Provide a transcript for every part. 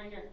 right here.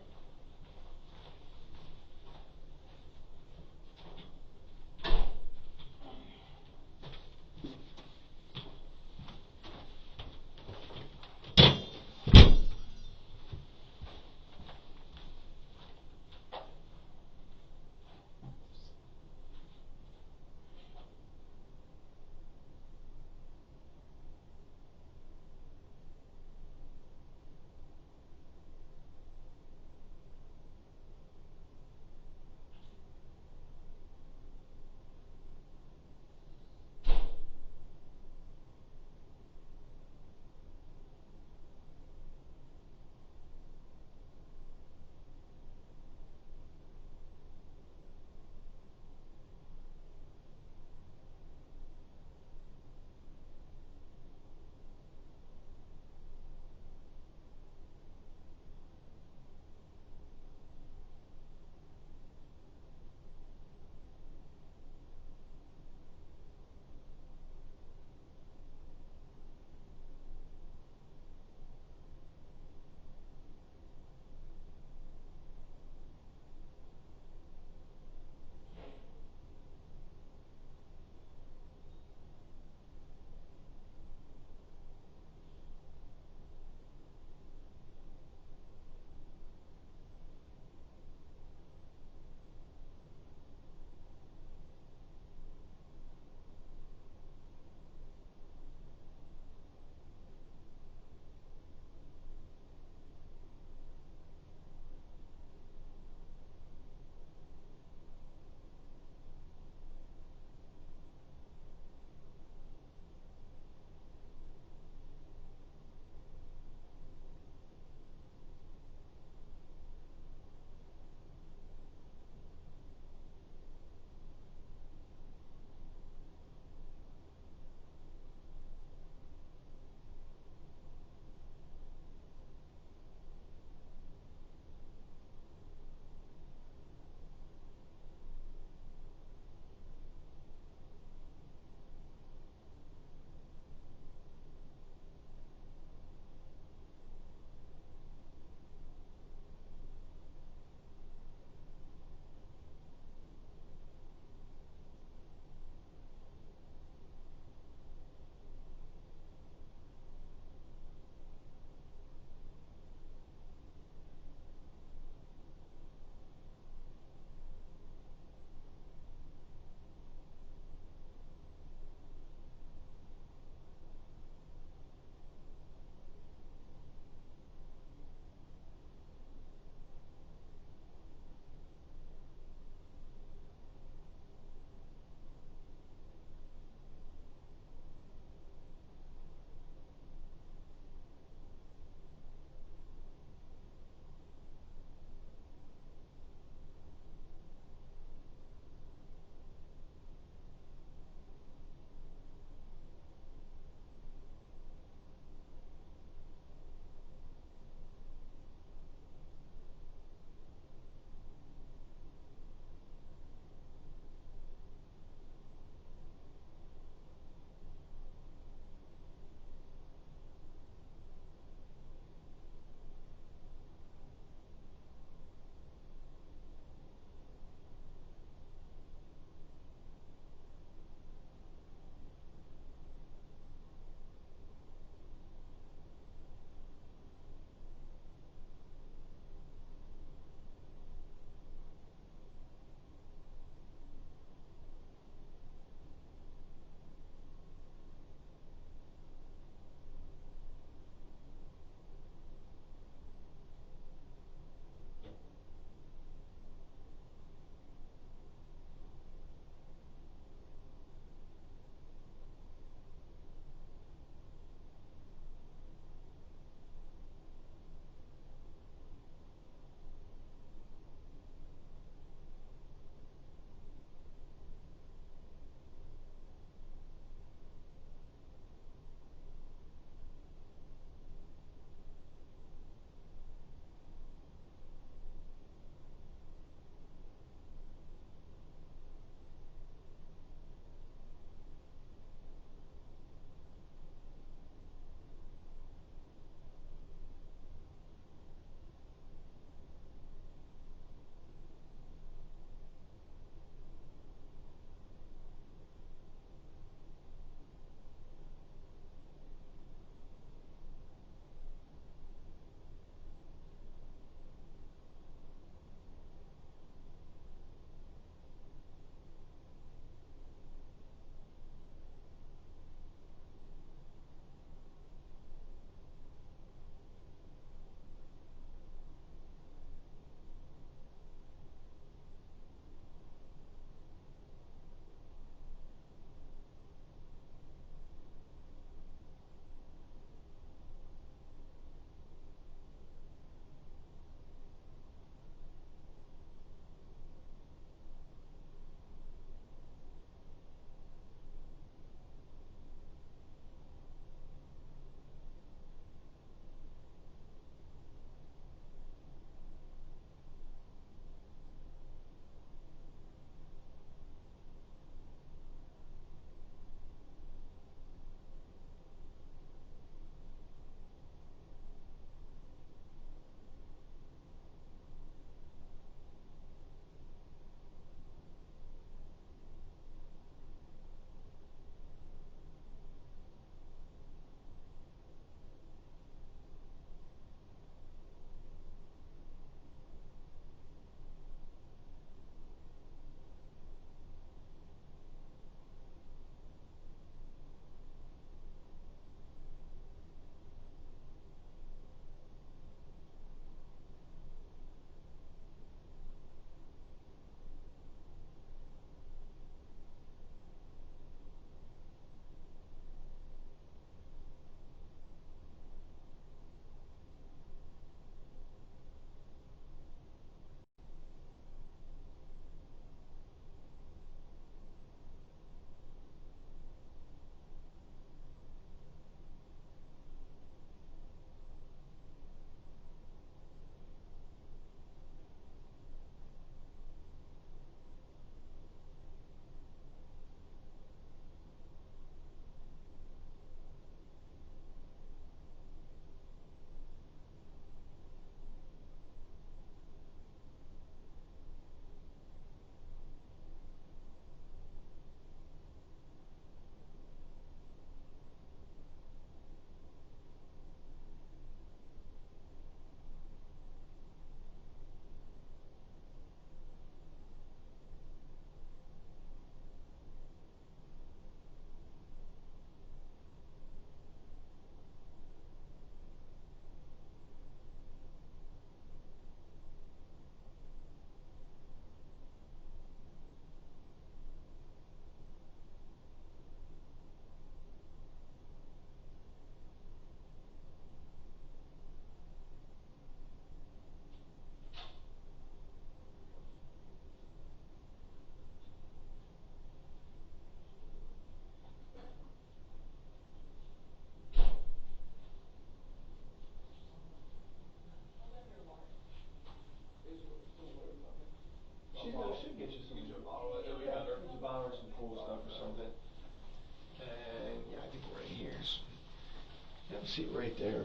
Sit right there.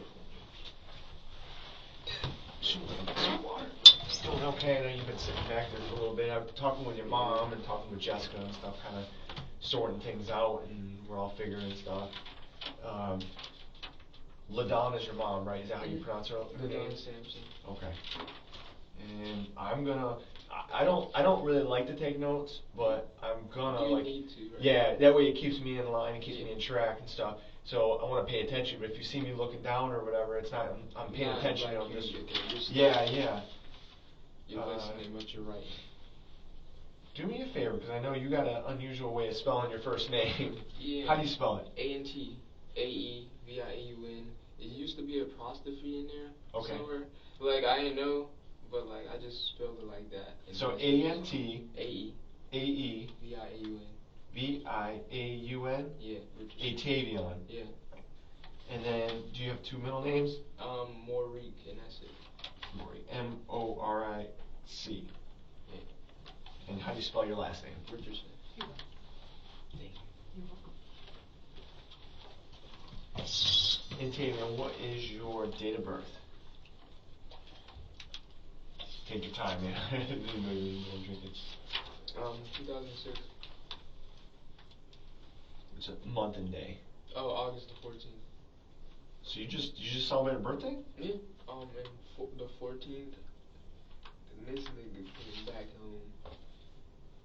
Some water. Doing okay. I know you've been sitting back there for a little bit. I'm talking with your mom and talking with Jessica and stuff, kind of sorting things out, and we're all figuring stuff. LaDon is your mom, right? Is that how you pronounce her name? Sampson. Okay. And I'm gonna. I don't really like to take notes, but I'm gonna You need to, right? Yeah, that way it keeps me in line, it keeps me in track and stuff. So I want to pay attention. But if you see me looking down or whatever, it's not. I'm paying attention. Like I'm just. Yeah. You're listening, but you're right. Do me a favor, because I know you got an unusual way of spelling your first name. Yeah. How do you spell it? A-N-T A-E-V-I-A-U-N. It used to be a apostrophe in there somewhere. Like, I didn't know, but like I just spelled it like that. So A-N-T A-E A-E V-I-A-U-N. V-I-A-U-N? Yeah. Atavion. Yeah. And then, do you have two middle names? Moric, and that's it. Moric. M-O-R-I-C. Yeah. And how do you spell your last name? Richardson. Atavion, what is your date of birth? Take your time, man. I didn't know you were drinking. 2006. It's a month and day. Oh, August the 14th. So you just celebrated a birthday? Yeah. And the 14th, and this nigga came back home.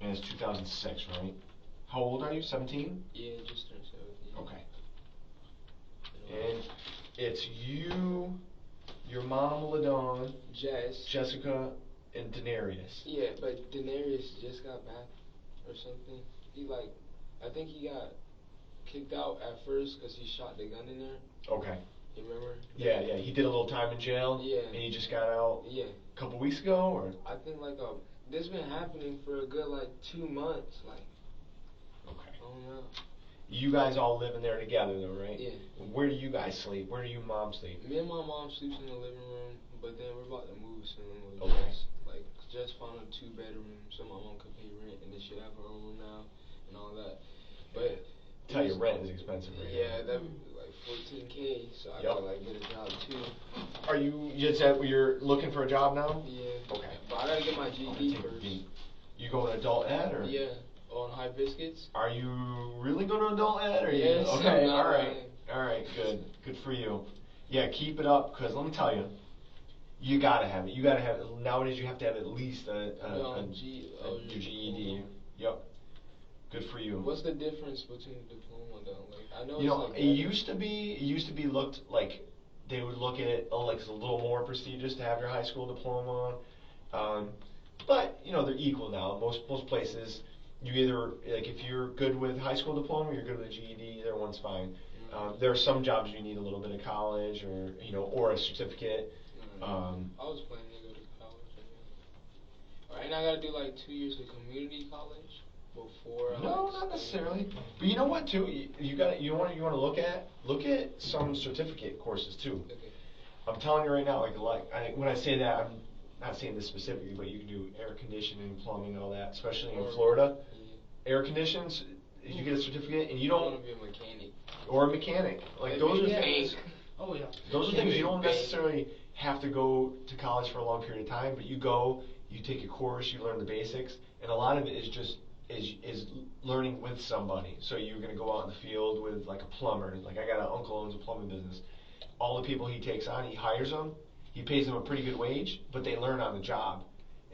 And it's 2006, right? How old are you? 17? Yeah, just turned 17. Okay. And it's you, your mom, LaDon, Jessica, and Denareus. Yeah, but Denareus just got back or something. I think he got kicked out at first because he shot the gun in there. Okay. You remember? Yeah, he did a little time in jail. Yeah. And he just got out. Yeah. A couple weeks ago, or? I think this been happening for a good 2 months. Okay. I don't know. You guys all live in there together, though, right? Yeah. Where do you guys sleep? Where do you mom sleep? Me and my mom sleeps in the living room, but then we're about to move soon. Okay. Just found a 2-bedroom, so my mom could pay rent, and then she'll have her own room now, and all that. But tell you, rent is expensive right now. Yeah, that'd be $14K, so I gotta get a job too. Are you just at you're looking for a job now? Yeah. Okay. But I gotta get my GED first. You going to adult ed or? Yeah, on High Biscuits. Are you really going to adult ed or? Yes. Okay. All right. Good for you. Yeah, keep it up, because let me tell you. You gotta have it. Nowadays, you have to have at least your GED. Yep. Good for you. What's the difference between the diploma though? I know it used to be looked like they would look at it like it's a little more prestigious to have your high school diploma. But they're equal now. Most places, you either if you're good with high school diploma, or you're good with a GED. Either one's fine. There are some jobs you need a little bit of college or a certificate. I was planning to go to college. Right now, I gotta do 2 years of community college before. No, not necessarily. But you know what too? You want to look at some certificate courses too. Okay. I'm telling you right now, when I say that, I'm not saying this specifically, but you can do air conditioning, plumbing, and all that, especially in Florida. Yeah. Air conditions, you get a certificate, and you don't. I want to be a mechanic. Or a mechanic. Those are things. Oh yeah. Those are things you don't necessarily have to go to college for a long period of time, but you go, you take a course, you learn the basics, and a lot of it is just is learning with somebody. So you're going to go out in the field with a plumber. I got an uncle who owns a plumbing business. All the people he takes on, he hires them. He pays them a pretty good wage, but they learn on the job,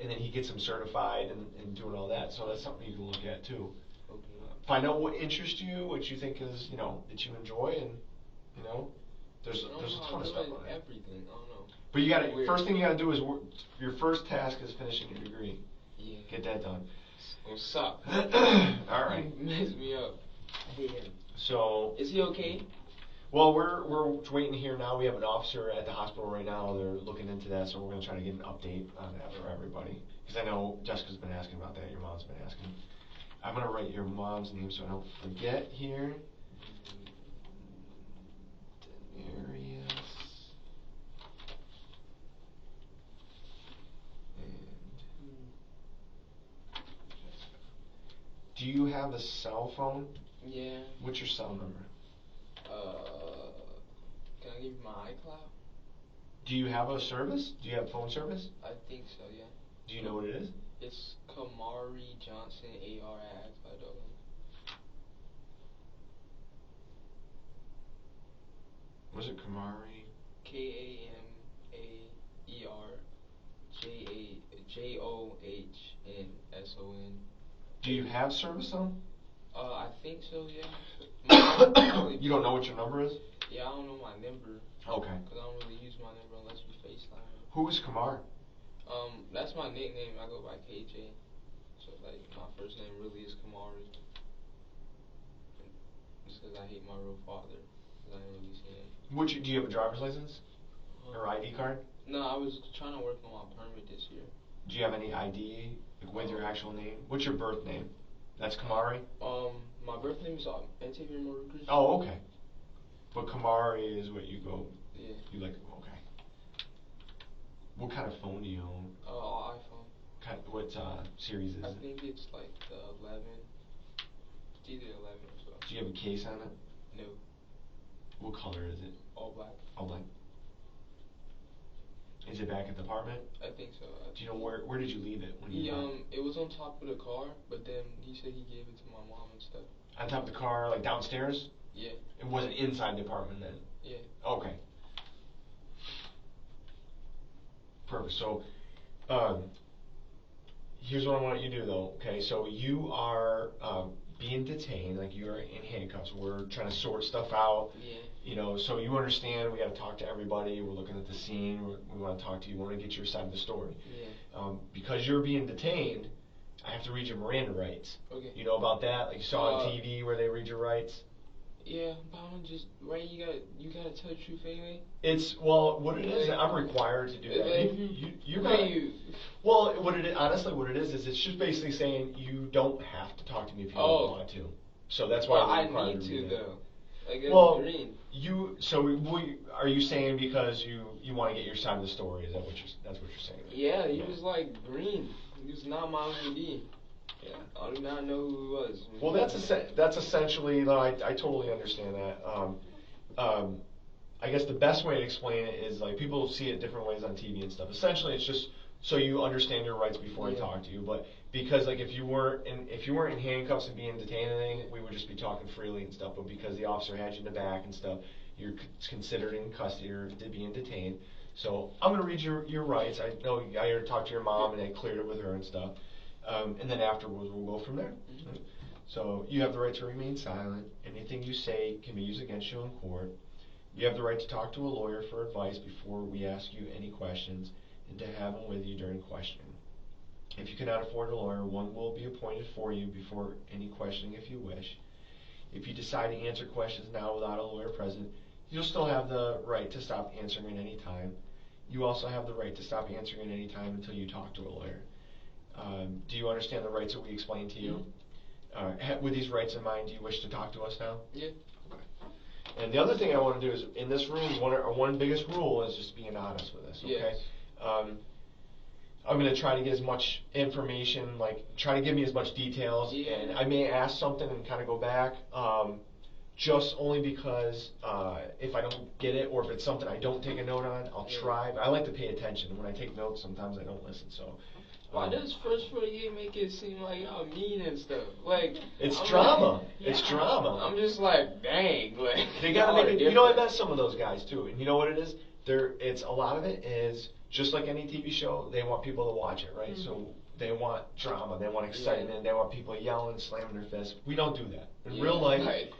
and then he gets them certified and doing all that. So that's something you can look at too. Okay. Find out what interests you, what you think is that you enjoy, and there's a ton of stuff on it. Everything. I don't know. But first thing you gotta do is your first task is finishing your degree. Yeah. Get that done. It sucks. All right. He messed me up. So. Is he okay? Well, we're waiting here now. We have an officer at the hospital right now. They're looking into that, so we're gonna try to get an update on that for everybody. Because I know Jessica's been asking about that. Your mom's been asking. I'm gonna write your mom's name so I don't forget here. Denareus. Do you have a cell phone? Yeah. What's your cell number? Can I need my iCloud. Do you have a service? Do you have phone service? I think so, yeah. Do you know what it is? It's Kamari Johnson AR@iCloud.com. Was it Kamari? KAMAERJOHNSON. Do you have service on? I think so, yeah. You don't know what your number is? Yeah, I don't know my number. Okay. Because I don't really use my number unless we FaceTime. Who is Kamar? That's my nickname. I go by KJ. So, like, my first name really is Kamari. Just because I hate my real father. Because I didn't really see him. Do you have a driver's license? Or ID card? No, I was trying to work on my permit this year. Do you have any ID with your actual name? What's your birth name? That's Kamari? My birth name is Antigua. Oh, okay. But Kamari is what you go. Yeah. You like? Okay. What kind of phone do you own? iPhone. What series is it? I think it's like the 11. It's either 11 or so. Do you have a case on it? No. What color is it? All black. All black. Is it back at the apartment? I think so. Do you know where did you leave it when you it was on top of the car, but then he said he gave it to my mom and stuff. On top of the car, like downstairs? Yeah. It wasn't inside the apartment then? Yeah. Okay. Perfect. So, here's what I want you to do though, okay? So you are being detained, like you're in handcuffs. We're trying to sort stuff out. Yeah. You know, so you understand we got to talk to everybody. We're looking at the scene. We want to talk to you. We want to get your side of the story. Yeah. Because you're being detained, I have to read your Miranda rights. Okay. You know about that? Like you saw on TV where they read your rights? Yeah, but I'm just right. You gotta tell the truth anyway. It's what it is. I'm required to do that. You're not. Well, honestly, what it is it's just basically saying you don't have to talk to me if you don't want to. So that's why I required need to do that. though. Like, green. Are you saying because you want to get your side of the story? That's what you're saying? Yeah, he was like green. He was not my OD. Yeah. I do not know who he was. Well, that's essentially. I totally understand that. I guess the best way to explain it is like people see it different ways on TV and stuff. Essentially, it's just so you understand your rights before I talk to you. But because like if you weren't in handcuffs and being detained and anything, we would just be talking freely and stuff. But because the officer had you in the back and stuff, you're considered in custody or being detained. So I'm gonna read your rights. I know I already talked to your mom and I cleared it with her and stuff. And then afterwards we'll go from there. Mm-hmm. So you have the right to remain silent. Anything you say can be used against you in court. You have the right to talk to a lawyer for advice before we ask you any questions and to have them with you during questioning. If you cannot afford a lawyer, one will be appointed for you before any questioning if you wish. If you decide to answer questions now without a lawyer present, you'll still have the right to stop answering at any time. You also have the right to stop answering at any time until you talk to a lawyer. Do you understand the rights that we explained to you? With these rights in mind, do you wish to talk to us now? Yeah. Okay. And the other thing I want to do is, in this room, one biggest rule is just being honest with us, okay? Yes. I'm going to try to get as much information, try to give me as much details, and I may ask something and kind of go back, just only because if I don't get it, or if it's something I don't take a note on, I'll try. But I like to pay attention. When I take notes, sometimes I don't listen, so... Why does first 48 make it seem like y'all mean and stuff? Like it's drama. It's drama. I'm just like, dang, like they gotta make it. You know, I met some of those guys too, and you know what it is? It's a lot of it is just like any TV show. They want people to watch it, right? Mm-hmm. So they want drama. They want excitement. They want people yelling, slamming their fists. We don't do that in real life.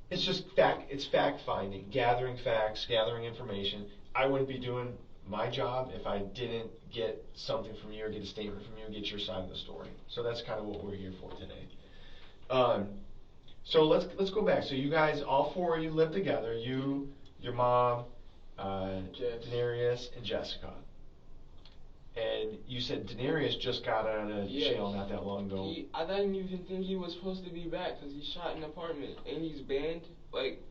It's just fact. It's fact finding, gathering facts, gathering information. I wouldn't be doing my job if I didn't get something from you or get a statement from you, get your side of the story. So that's kind of what we're here for today. So let's go back. So you guys, all four of you live together. You, your mom, Denareus, and Jessica. And you said Denareus just got out of jail not that long ago. I didn't even think he was supposed to be back because he shot an apartment and he's banned. Like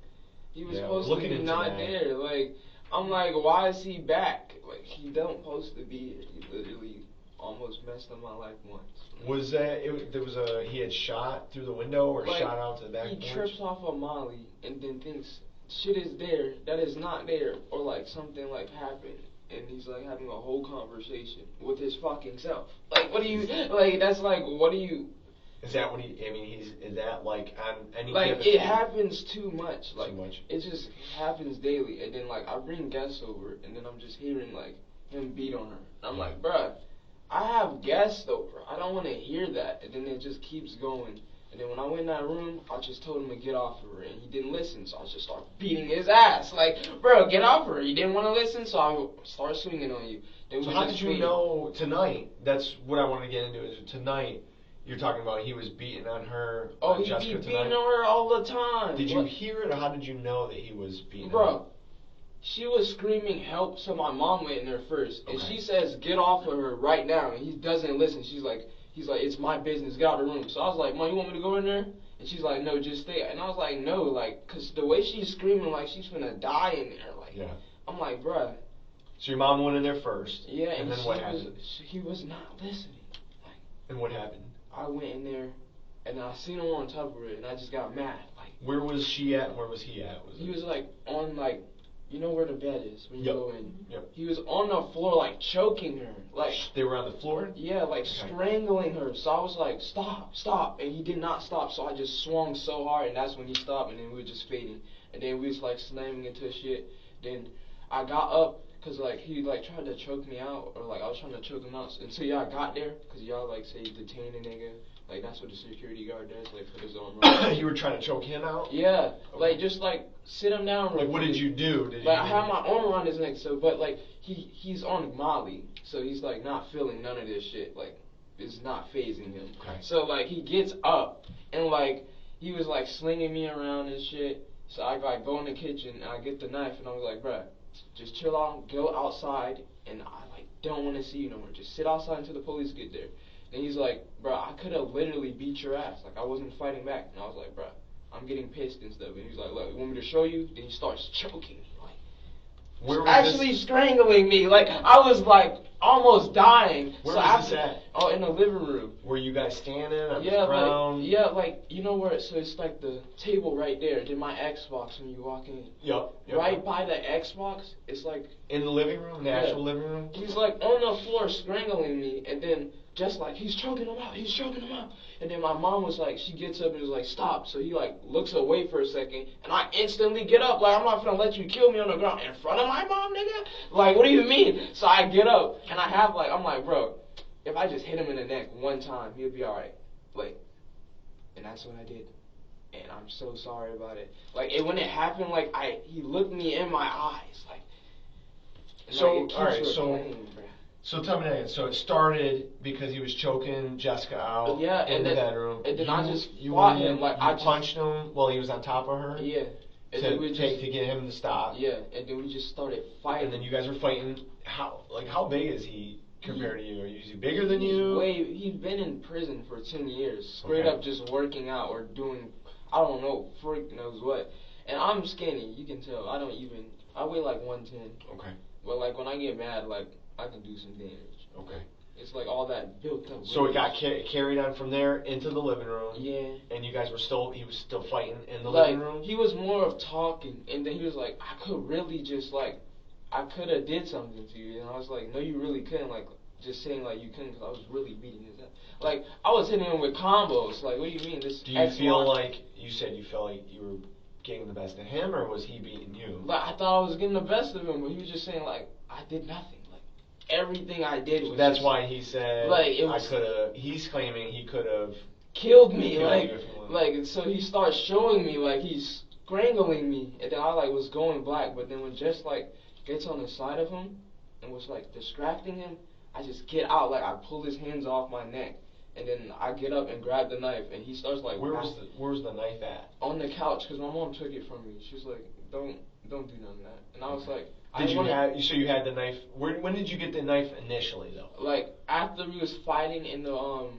he was supposed to be not there. Like. I'm like, why is he back? Like, he don't supposed to be here. He literally almost messed up my life once. Was that, he had shot through the window or shot out to the back porch? He trips off of Molly and then thinks shit is there that is not there, or like something like happened, and he's like having a whole conversation with his fucking self. Like, what do you like? That's like, what do you? Is that what he? I mean, is that like on any? Like, it happens too much. Like, too much. It just happens daily, and then like I bring guests over, and then I'm just hearing like him beat on her. And I'm like, bruh, I have guests over. I don't want to hear that. And then it just keeps going. And then when I went in that room, I just told him to get off of her, and he didn't listen, so I just started beating his ass. Like, bro, get off of her. He didn't want to listen, so I started swinging on you. Then so how did you know tonight? That's what I want to get into. Is tonight you're talking about he was beating on her? Oh, he Jessica be beating on her all the time. Did you hear it, or how did you know that he was beating her? Bro, she was screaming help, so my mom went in there first, and she says, get off of her right now, and he doesn't listen. He's like, it's my business, get out of the room. So I was like, Mom, you want me to go in there? And she's like, no, just stay. And I was like, no, like, because the way she's screaming, like, she's gonna die in there. Like, yeah. I'm like, bruh. So your mom went in there first. Yeah, and then what happened? He was not listening. Like, and what happened? I went in there, and I seen him on top of it, and I just got mad. Like, where was she at, and where was he at? He was, like, on, like, you know where the bed is when you go in? Yep. He was on the floor, like, choking her. Like, they were on the floor? Yeah, like, strangling her. So I was like, stop, stop. And he did not stop, so I just swung so hard, and that's when he stopped, and then we were just fading. And then we was, like, slamming into shit. Then I got up, because, like, he, like, tried to choke me out, or, like, I was trying to choke him out. And so y'all got there, because y'all, like, say detain a nigga. Like, that's what the security guard does, like, put his arm around. You were trying to choke him out? Yeah. Okay. Like, just, like, sit him down. Like, what did you do? I had my arm around his neck, so, but, like, he's on Molly, so he's, like, not feeling none of this shit. Like, it's not phasing him. Okay. So, like, he gets up, and, like, he was, like, slinging me around and shit. So I, like, go in the kitchen, and I get the knife, and I was like, bruh, just chill out, go outside, and I, like, don't want to see you no more. Just sit outside until the police get there. And he's like, bro, I could have literally beat your ass. Like, I wasn't fighting back. And I was like, bro, I'm getting pissed and stuff. And he's like, look, you want me to show you? Then he starts choking me. Like, where was actually strangling me. Like, I was, like, almost dying. Where was this at? Oh, in the living room. Were you guys standing on the ground? Like, you know where, so it's like the table right there. Then my Xbox when you walk in. Yep. Right by the Xbox, it's like. In the living room? The actual living room? He's, like, on the floor strangling me. And then. Just like, he's choking him out, he's choking him out. And then my mom was like, she gets up and is like, stop. So he like, looks away for a second. And I instantly get up, like, I'm not gonna let you kill me on the ground in front of my mom, nigga. Like, what do you mean? So I get up, and I have like, I'm like, bro, if I just hit him in the neck one time, he'll be alright. Like, and that's what I did. And I'm so sorry about it. Like, when it happened, like, he looked me in my eyes, like. So, alright, so tell me that. So it started because he was choking Jessica out in the bedroom. And then I just fought him. Like, I punched him while he was on top of her? Yeah. And to get him to stop? Yeah. And then we just started fighting. And then you guys were fighting. How big is he compared to you? Is he bigger than you? He's been in prison for 10 years. Straight up just working out or doing, I don't know, freak knows what. And I'm skinny. You can tell. I weigh like 110. Okay. But like when I get mad, like, I can do some damage. Okay. It's like all that built up. So it got carried on from there into the living room. Yeah. And you guys he was still fighting in the living room? He was more of talking, and then he was like, I could really just like, I could have did something to you. And I was like, no, you really couldn't. Like, just saying like you couldn't because I was really beating his ass. Like, I was hitting him with combos. Like, what do you mean? This? Do you feel like, you said you felt like you were getting the best of him, or was he beating you? Like, I thought I was getting the best of him, but he was just saying like, I did nothing. Everything I did was that's why he said like he's claiming he could have killed me so he starts showing me like he's strangling me, and then I like was going black, but then when Jess like gets on the side of him and was like distracting him, I just get out, like I pull his hands off my neck, and then I get up and grab the knife, and he starts like where's the knife at? On the couch, because my mom took it from me. She was like, don't do none of that, and I was like. So you had the knife? When did you get the knife initially, though? Like after we was fighting in the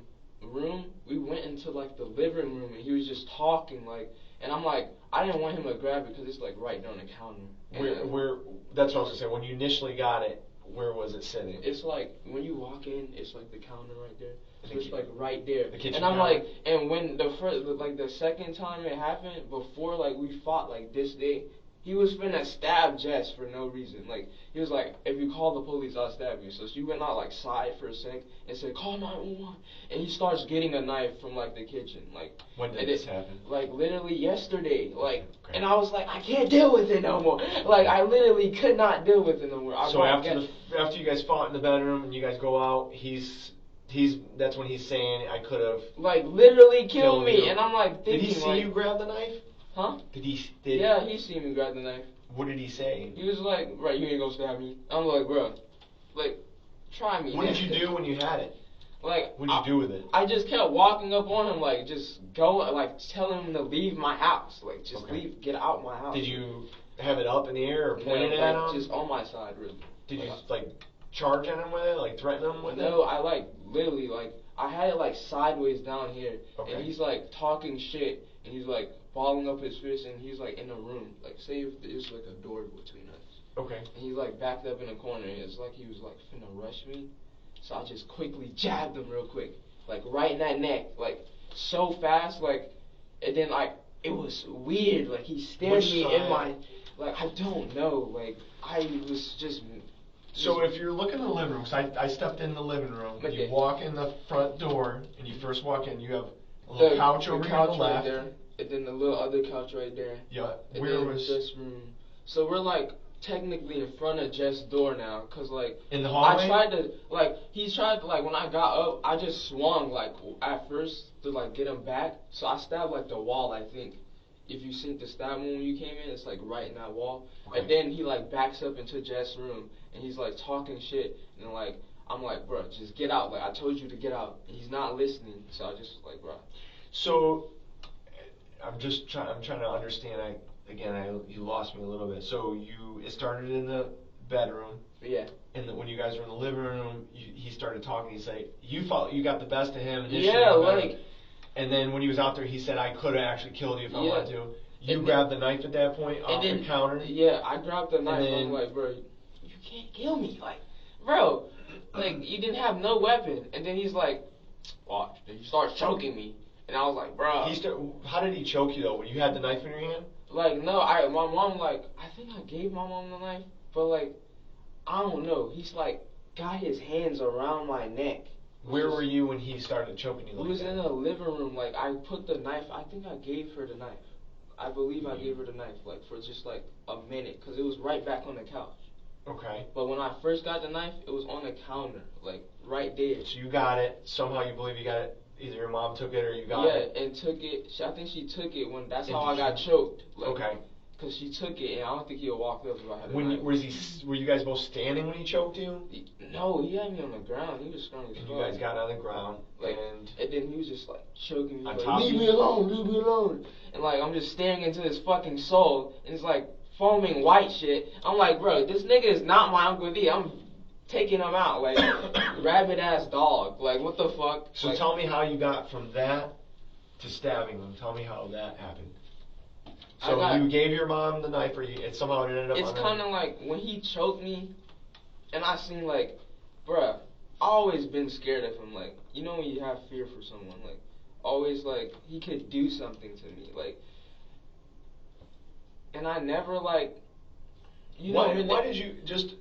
room, we went into like the living room, and he was just talking like, and I'm like, I didn't want him to grab it because it's like right there on the counter. Where? That's what I was gonna say. When you initially got it, where was it sitting? It's like when you walk in, it's like the counter right there. So it's like right there. The kitchen and I'm counter. like, and when the second time it happened, before like we fought like this day. He was finna stab Jess for no reason. Like, he was like, if you call the police, I'll stab you. So she went out, like, sighed for a sec and said, call 911. And he starts getting a knife from, like, the kitchen. Like, when did this happen? Like, literally yesterday. Like, okay. And I was like, I can't deal with it no more. Like, I literally could not deal with it no more. So after you guys fought in the bedroom and you guys go out, that's when he's saying, I could have, like, literally killed me. And I'm like thinking, did he see you grab the knife? Huh? Yeah, he seen me grab the knife. What did he say? He was like, right, you ain't gonna stab me. I'm like, bro, like, try me. What did you do when you had it? Like, what did you do with it? I just kept walking up on him, like, just go, like, telling him to leave my house. Like, just leave, get out my house. Did you have it up in the air or point it at him? Just on my side, really. Did you, like, charge at him with it? Like, threaten him with it? No, I, like, literally, like, I had it, like, sideways down here. Okay. And he's, like, talking shit. And he's, like, balling up his fist. And he's, like, in a room. Like, say if there's, like, a door between us. Okay. And he's, like, backed up in a corner. And it's like he was, like, finna rush me. So I just quickly jabbed him real quick. Like, right in that neck. Like, so fast. Like, and then, like, it was weird. Like, he stared me in my... Like, I don't know. Like, I was just... So if you're looking in the living room, because I stepped in the living room, you walk in the front door, and you first walk in, you have a little couch over here on the left. Right there, and then the little other couch right there. Yeah, and where was Jess' room? So we're like technically in front of Jess' door now, cause like in the hallway. I tried to like when I got up, I just swung like at first to like get him back. So I stabbed like the wall. I think if you seen the stab wound when you came in, it's like right in that wall. Okay. And then he like backs up into Jess' room. And he's like talking shit, and like I'm like, bro, just get out. Like I told you to get out. And he's not listening, so I just like, bro. So I'm trying to understand. You lost me a little bit. So it started in the bedroom. Yeah. And when you guys were in the living room, he started talking. He said you felt you got the best of him initially. Yeah, like. And then when he was out there, he said I could have actually killed you if I wanted to. You grabbed the knife at that point off the counter. Yeah, I grabbed the knife. I'm like, bro. You can't kill me, like, bro, like, you didn't have no weapon, and then he's like, watch, then you start choking me, and I was like, bro. How did he choke you, though, when you had the knife in your hand? Like, no, my mom, like, I think I gave my mom the knife, but, like, I don't know, he's, like, got his hands around my neck. Where were you when he started choking you like that? He was in the living room, like, I put the knife, I think I gave her the knife. I believe I gave her the knife, like, for just, like, a minute, because it was right back on the couch. Okay. But when I first got the knife, it was on the counter, like right there. So you got it. Somehow you believe you got it. Either your mom took it or you got it. Yeah, and took it. I think she took it when. That's how I got choked. Like, okay. Because she took it, and I don't think he would walk up if I had a knife. Were you guys both standing when he choked you? No, he had me on the ground. He was strong as fuck. You guys got on the ground, like, and then he was just like choking me. On like, top leave me alone, leave me alone. And like I'm just staring into his fucking soul, and it's like foaming white shit. I'm like, bro, this nigga is not my Uncle D. I'm taking him out, like rabid ass dog. Like what the fuck? So like, tell me how you got from that to stabbing him. Tell me how that happened. So you gave your mom the knife, or somehow it ended up. It's kind of like when he choked me, and I seen like, bruh, I always been scared of him. Like you know when you have fear for someone, like always like he could do something to me, like. And I never like, you know. Why did you just?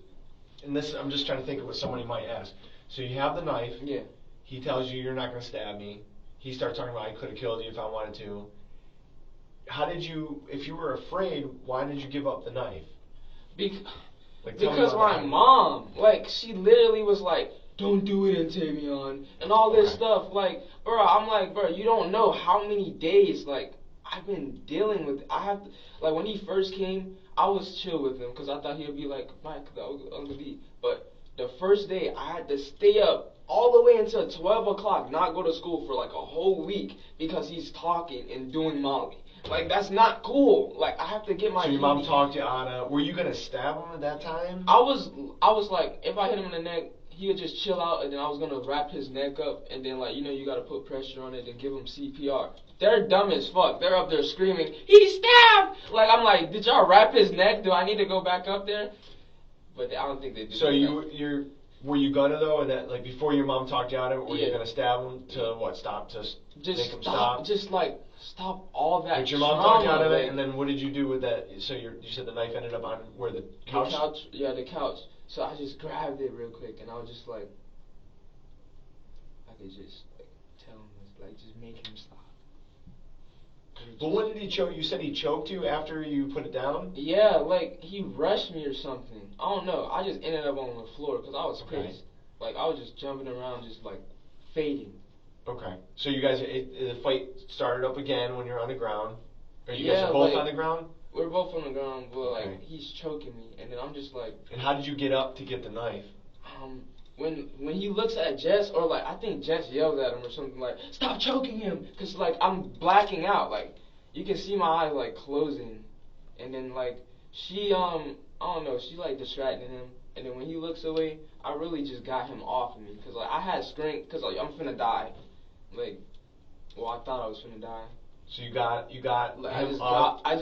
And this, I'm just trying to think of what somebody might ask. So you have the knife. Yeah. He tells you you're not going to stab me. He starts talking about I could have killed you if I wanted to. How did you? If you were afraid, why did you give up the knife? Because my mom, like, she literally was like, "Don't do it and take me on," and all this stuff. Like, bro, I'm like, bro, you don't know how many days like. I've been dealing with. I have to, like when he first came, I was chill with him because I thought he would be like Mike, the Uncle D. But the first day, I had to stay up all the way until 12 o'clock, not go to school for like a whole week because he's talking and doing Molly. Like that's not cool. Like I have to get my. So your mom talked you out of. Were you gonna stab him at that time? I was like, if I hit him in the neck, he would just chill out, and then I was gonna wrap his neck up, and then like you gotta put pressure on it and give him CPR. They're dumb as fuck. They're up there screaming, "He stabbed!" Like I'm like, did y'all wrap his neck? Do I need to go back up there? But I don't think they do. So you're Were you gonna though, or that like before your mom talked you out of it, were Yeah. you gonna stab him to what? Stop to Just make him stop. Just like stop all that. But your mom talked you out of it, and then what did you do with that? So you said the knife ended up on where the couch? The couch, yeah, the couch. So I just grabbed it real quick, and I was just like, I could just like tell him, like, just make him stop. But when did he choke? You said he choked you after you put it down? Yeah, like he rushed me or something. I don't know. I just ended up on the floor because I was pissed. Like I was just jumping around, just like fading. Okay. So you guys, the fight started up again when you're on the ground. Or you guys Yeah, are both like, on the ground? We're both on the ground, but like he's choking me, and then I'm just like. And how did you get up to get the knife? When he looks at Jess, or like I think Jess yells at him or something like, "Stop choking him," because like I'm blacking out, like you can see my eyes like closing, and then like she I don't know, she like distracting him, and then when he looks away, I really just got him off of me, because like I had strength, because like I'm finna die, like, well I thought I was finna die. So you got like, him up. I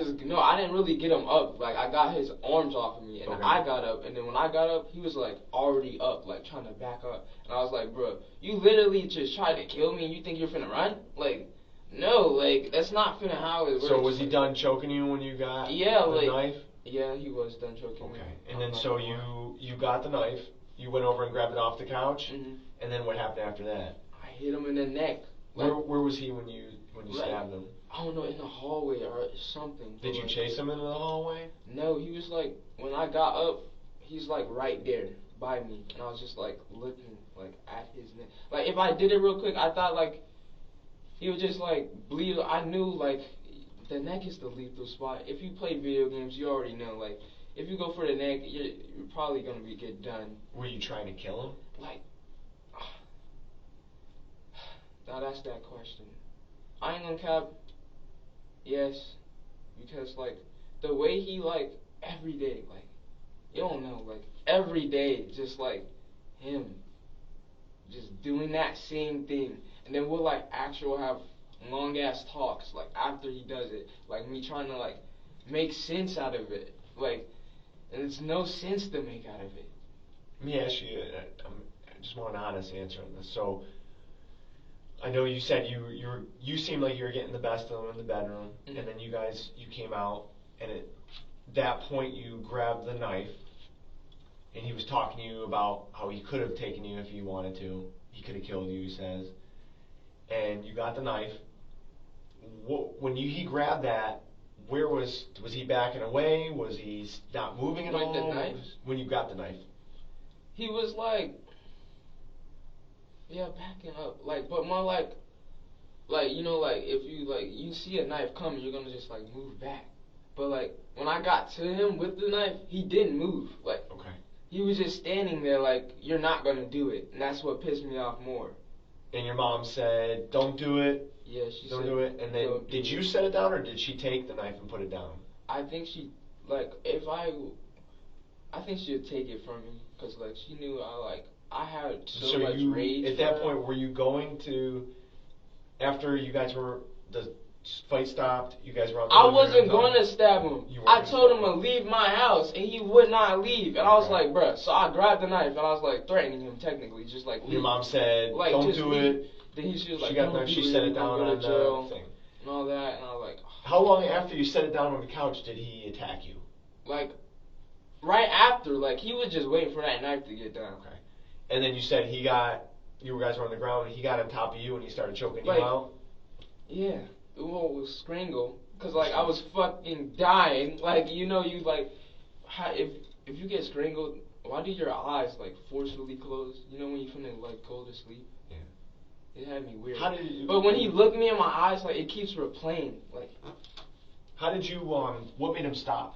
didn't really get him up. Like I got his arms off of me, and I got up. And then when I got up, he was like already up, like trying to back up. And I was like, bro, you literally just tried to kill me, and you think you're finna run? Like, no, like that's not finna how it works. So was he done choking you when you got the knife? Yeah, he was done choking me. Okay. And then so you got the knife. You went over and grabbed it off the couch. Mm-hmm. And then what happened after that? I hit him in the neck. Like, where was he when you stabbed him? I don't know, in the hallway or something. Did you chase him into the hallway? No, he was like, when I got up, he's like right there by me, and I was just like looking like at his neck. Like if I did it real quick, I thought like he would just like bleed. I knew like the neck is the lethal spot. If you play video games, you already know like if you go for the neck, you're probably gonna get done. Were you trying to kill him? Like, now that's that question. I ain't gonna cap. Yes, because like the way he like every day, like you don't know, like every day, just like him, just doing that same thing, and then we'll like actually have long ass talks like after he does it, like me trying to like make sense out of it, like, and it's no sense to make out of it. Let me ask you. I just want an honest answer on this. So. I know you said you seemed like you were getting the best of them in the bedroom, and then you came out, and at that point you grabbed the knife, and he was talking to you about how he could have taken you if he wanted to. He could have killed you, he says. And you got the knife. When he grabbed that, where was he backing away? Was he not moving at all? The knife? When you got the knife. He was like. Yeah, backing up, like, but more like, you know, like, if you, like, you see a knife coming, you're gonna just, like, move back, but, like, when I got to him with the knife, he didn't move, like, he was just standing there, like, you're not gonna do it, and that's what pissed me off more. And your mom said, don't do it. Yeah, she said, don't do it, and then, did you set it down, or did she take the knife and put it down? I think she, like, I think she'd take it from me, because, like, she knew I had so much rage. At that point, were you going to, after you guys the fight stopped, you guys were on the I wasn't going to stab him. I told him to leave my house, and he would not leave. And I was like, bruh. So I grabbed the knife, and I was like threatening him technically, just like leave. Your mom said, like, don't do it. Then she was like, she got the knife, she set it down on the thing. And all that, and I was like, oh. How long after you set it down on the couch did he attack you? Like, right after, like, he was just waiting for that knife to get down. Okay. And then you said you guys were on the ground, and he got on top of you, and he started choking you out? Yeah. Well, it was strangle, because, like, I was fucking dying. Like, you know, you, like, if you get strangled, why do your eyes, like, forcefully close? You know when you finna, like, go to sleep? Yeah. It had me weird. But when he looked me in my eyes, like, it keeps replaying. Like, how did you, what made him stop?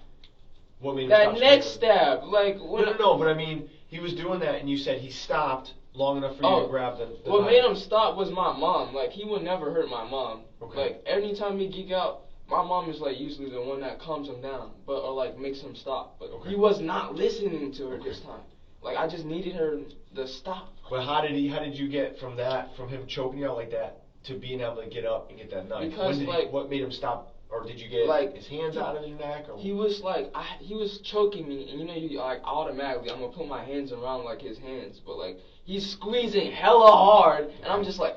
What made him stop? That neck stab. Like, No, but I mean, he was doing that, and you said he stopped long enough for you to grab the what knife. made him stop was my mom. Like, he would never hurt my mom. Okay. Like, anytime he geek out, my mom is, like, usually the one that calms him down, or, like, makes him stop. But he was not listening to her this time. Like, I just needed her to stop. But how did you get from him choking you out like that, to being able to get up and get that knife? Because, what made him stop, Or did you get like his hands out of your neck? Or? He was like, he was choking me, and you know, you like automatically, I'm gonna put my hands around like his hands, but like he's squeezing hella hard, and I'm just like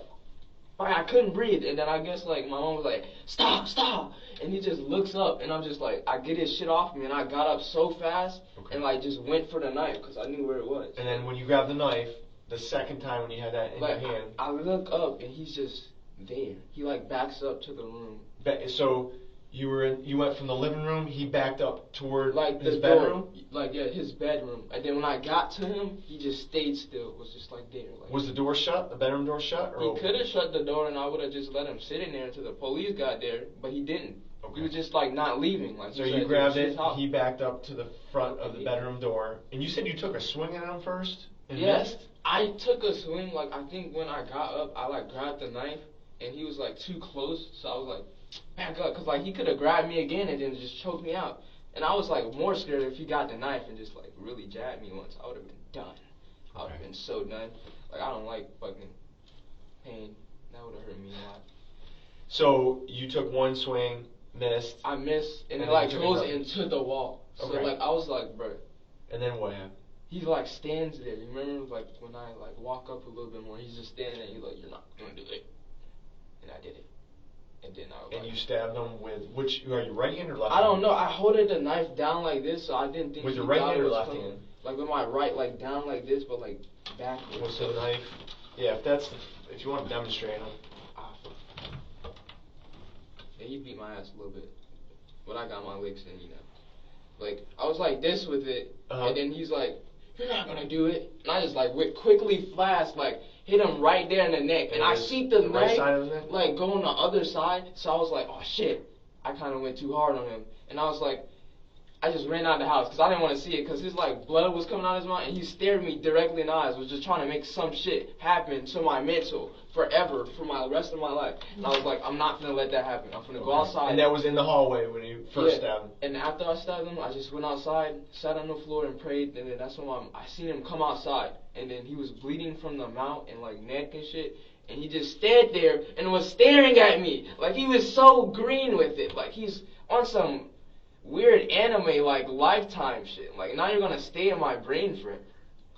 I couldn't breathe, and then I guess like my mom was like, stop, and he just looks up, and I'm just like, I get his shit off me, and I got up so fast, and like just went for the knife because I knew where it was. And then when you grabbed the knife, the second time when you had that in your hand, I look up, and he's just there. He like backs up to the room. So you went from the living room. He backed up toward like his bedroom. His bedroom. And then when I got to him, he just stayed still. Was just like there. Like, was the door shut? The bedroom door shut? Or he could have shut the door, and I would have just let him sit in there until the police got there. But he didn't. Okay. He was just like not leaving. Like so you grabbed it. He backed up to the front of the bedroom door, and you said you took a swing at him first. And missed? I took a swing. Like I think when I got up, I like grabbed the knife, and he was like too close, so I was like, back up, because like he could have grabbed me again and then just choked me out. And I was like more scared if he got the knife and just like really jabbed me once. I would have been done. I would have been so done. Like I don't like fucking pain. That would have hurt me a lot. So you took one swing, missed. I missed, and it like goes into the wall. So like I was like, bro. And then what happened? He like stands there. You remember like when I like walk up a little bit more, he's just standing there. He's like, you're not gonna do it. And I did it. And then you stabbed him with which? Are you right hand or left? I don't know. I holded the knife down like this, so I didn't think. With your right hand or left hand? Like with my right, like down like this, but like back. What's the knife? Yeah, if you want to demonstrate him. Yeah, he beat my ass a little bit, but I got my licks in, you know. Like I was like this with it, and then he's like, "You're not gonna do it," and I just like quickly flashed like. Hit him right there in the neck, and I see the knife like go on the other side. So I was like, "Oh shit!" I kind of went too hard on him, and I was like, I just ran out of the house because I didn't want to see it because his like blood was coming out of his mouth, and he stared me directly in the eyes. Was just trying to make some shit happen to my mental forever for the rest of my life. And I was like, I'm not gonna let that happen. I'm gonna go outside. And that was in the hallway when you first stabbed him. And after I stabbed him, I just went outside, sat on the floor, and prayed. And then that's when I seen him come outside, and then he was bleeding from the mouth and like neck and shit. And he just stayed there and was staring at me like he was so green with it, like he's on some weird anime like Lifetime shit. Like now you're gonna stay in my brain for it.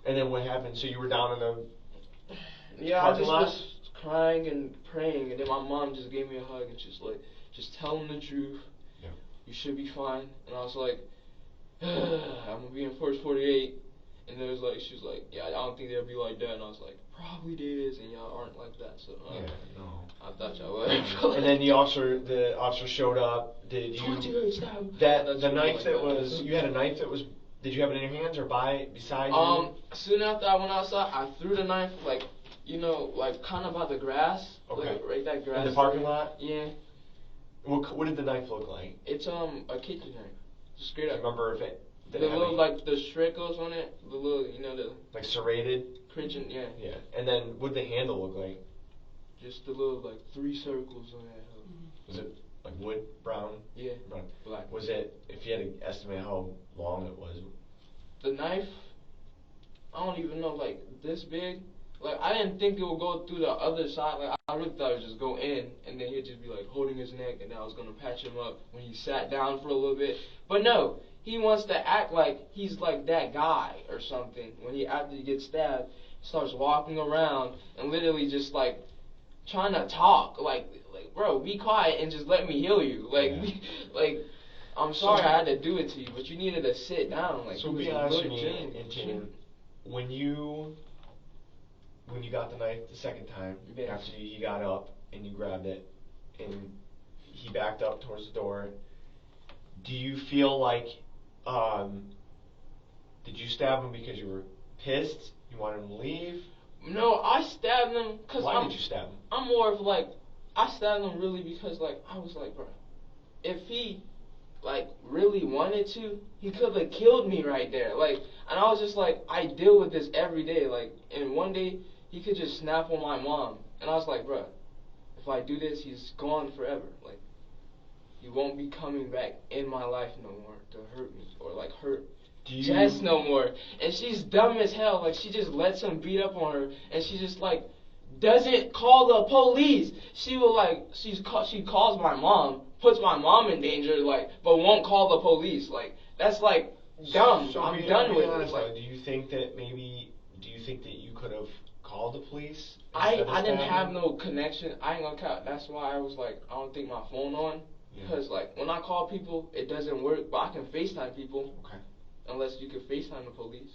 And then what happened? So you were down in the I just was crying and praying, and then my mom just gave me a hug and she's like, just tell him the truth. Yeah. You should be fine. And I was like, I'm gonna be in Force 48. And there was like, she was like, yeah, I don't think they'll be like that. And I was like, probably it is, and y'all aren't like that. So yeah, no. I thought y'all were. And then the officer showed up. Did you? The knife that was, you had a knife that was. Did you have it in your hands or beside you? Soon after I went outside, I threw the knife like, you know, like kind of by the grass. Okay. Like, right that grass. In the parking lot. Yeah. What did the knife look like? It's a kitchen knife. Just straight up. Remember if it. The little like the shrinkles on it, the little the like serrated. Kitchen, yeah. Yeah, and then what did the handle look like? Just the little like 3 circles on it. Was it like wood brown? Yeah. Brown. Black. Was it? If you had to estimate how long it was. The knife, I don't even know, like this big. Like I didn't think it would go through the other side. Like I really thought it would just go in, and then he'd just be like holding his neck, and then I was gonna patch him up when he sat down for a little bit. But no. He wants to act like he's like that guy or something. When after he gets stabbed, starts walking around and literally just like trying to talk. Like bro, be quiet and just let me heal you. Like, like I'm sorry I had to do it to you, but you needed to sit down. Like, so be honest with me, and when you got the knife the second time after he got up and you grabbed it and he backed up towards the door, do you feel like? Did you stab him because you were pissed? You wanted him to leave? No, I stabbed him because Why did you stab him? I'm more of like, I stabbed him really because like, I was like, bro, if he like really wanted to, he could have killed me right there. Like, and I was just like, I deal with this every day. Like, and one day he could just snap on my mom. And I was like, bro, if I do this, he's gone forever. Like, he won't be coming back in my life no more to hurt me or like hurt Jess no more. And she's dumb as hell. Like she just lets him beat up on her, and she just like doesn't call the police. She will like she calls my mom, puts my mom in danger, like, but won't call the police. Like, that's like dumb. So I'm done with honest, it. Like, do you think that you could have called the police? I didn't have no connection. I ain't gonna count. That's why I was like, I don't think my phone on. Because like when I call people, it doesn't work. But I can FaceTime people. Okay. Unless you can FaceTime the police.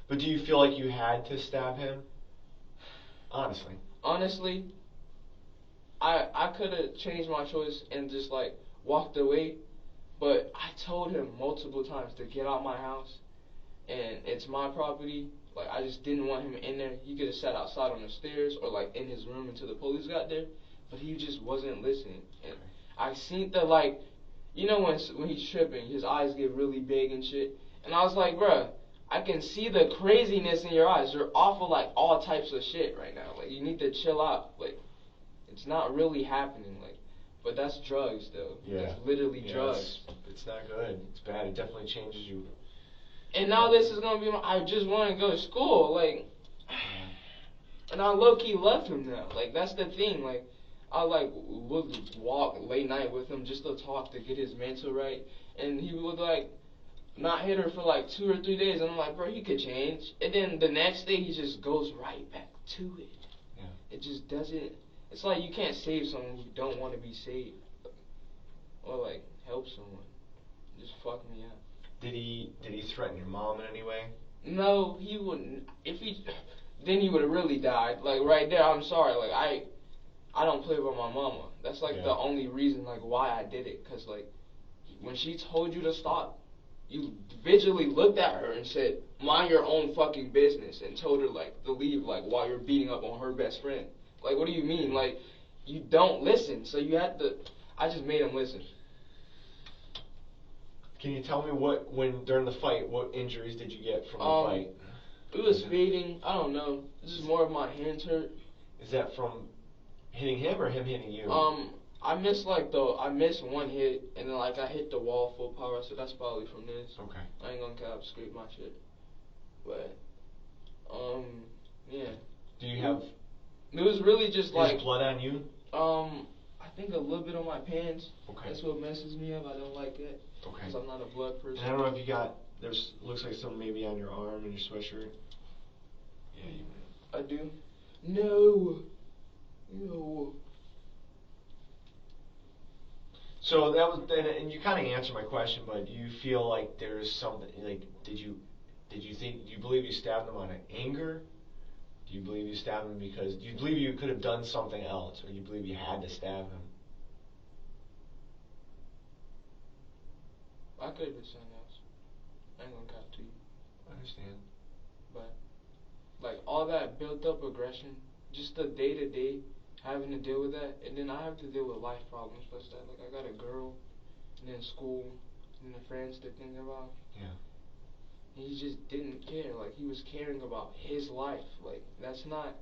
But do you feel like you had to stab him? Honestly, I could have changed my choice and just like walked away, but I told him multiple times to get out my house, and it's my property. Like, I just didn't want him in there. He could have sat outside on the stairs or like in his room until the police got there, but he just wasn't listening. And I seen the like, you know when he's tripping, his eyes get really big and shit, and I was like, bruh, I can see the craziness in your eyes. You're off of like all types of shit right now. Like, you need to chill out. Like, it's not really happening. Like, but that's drugs though. Yeah. It's literally drugs. It's not good. It's bad. It definitely changes you. And now this is gonna be I just want to go to school. Like, and I low key love him now. Like, that's the thing. Like, I like would walk late night with him just to talk to get his mental right, and he would like not hit her for like 2 or 3 days, and I'm like, bro, he could change. And then the next day, he just goes right back to it. Yeah. It just doesn't. It's like you can't save someone who don't want to be saved, or like help someone. Just fuck me up. Did he threaten your mom in any way? No, he wouldn't. If he, then he would have really died. Like right there, I'm sorry. Like I don't play with my mama. That's like the only reason like why I did it. Cause like when she told you to stop, you visually looked at her and said, mind your own fucking business, and told her like to leave, like while you're beating up on her best friend. Like, what do you mean? Like, you don't listen, so you have to. I just made him listen. Can you tell me during the fight, what injuries did you get from the fight? It was fading. I don't know. This is more of my hands hurt. Is that from hitting him or him hitting you? I missed one hit, and then like I hit the wall full power, so that's probably from this. Okay. I ain't gonna cap scrape my shit, but yeah. Do you have? It was really just like. Is blood on you? I think a little bit on my pants. Okay. That's what messes me up. I don't like it. Okay. Because I'm not a blood person. And I don't know if you got. Looks like something maybe on your arm and your sweatshirt. Yeah, you. I do. No. So that was, and you kind of answered my question, but do you feel like there's something, like, do you believe you stabbed him out of anger? Do you believe you stabbed him because, do you believe you could have done something else, or do you believe you had to stab him? I could have done something else. I ain't gonna cut to you. I understand. But, like, all that built up aggression, just the day-to-day, having to deal with that, and then I have to deal with life problems plus that. Like, I got a girl, and then school, and the friends to think about. Yeah. And he just didn't care. Like, he was caring about his life. Like, that's not.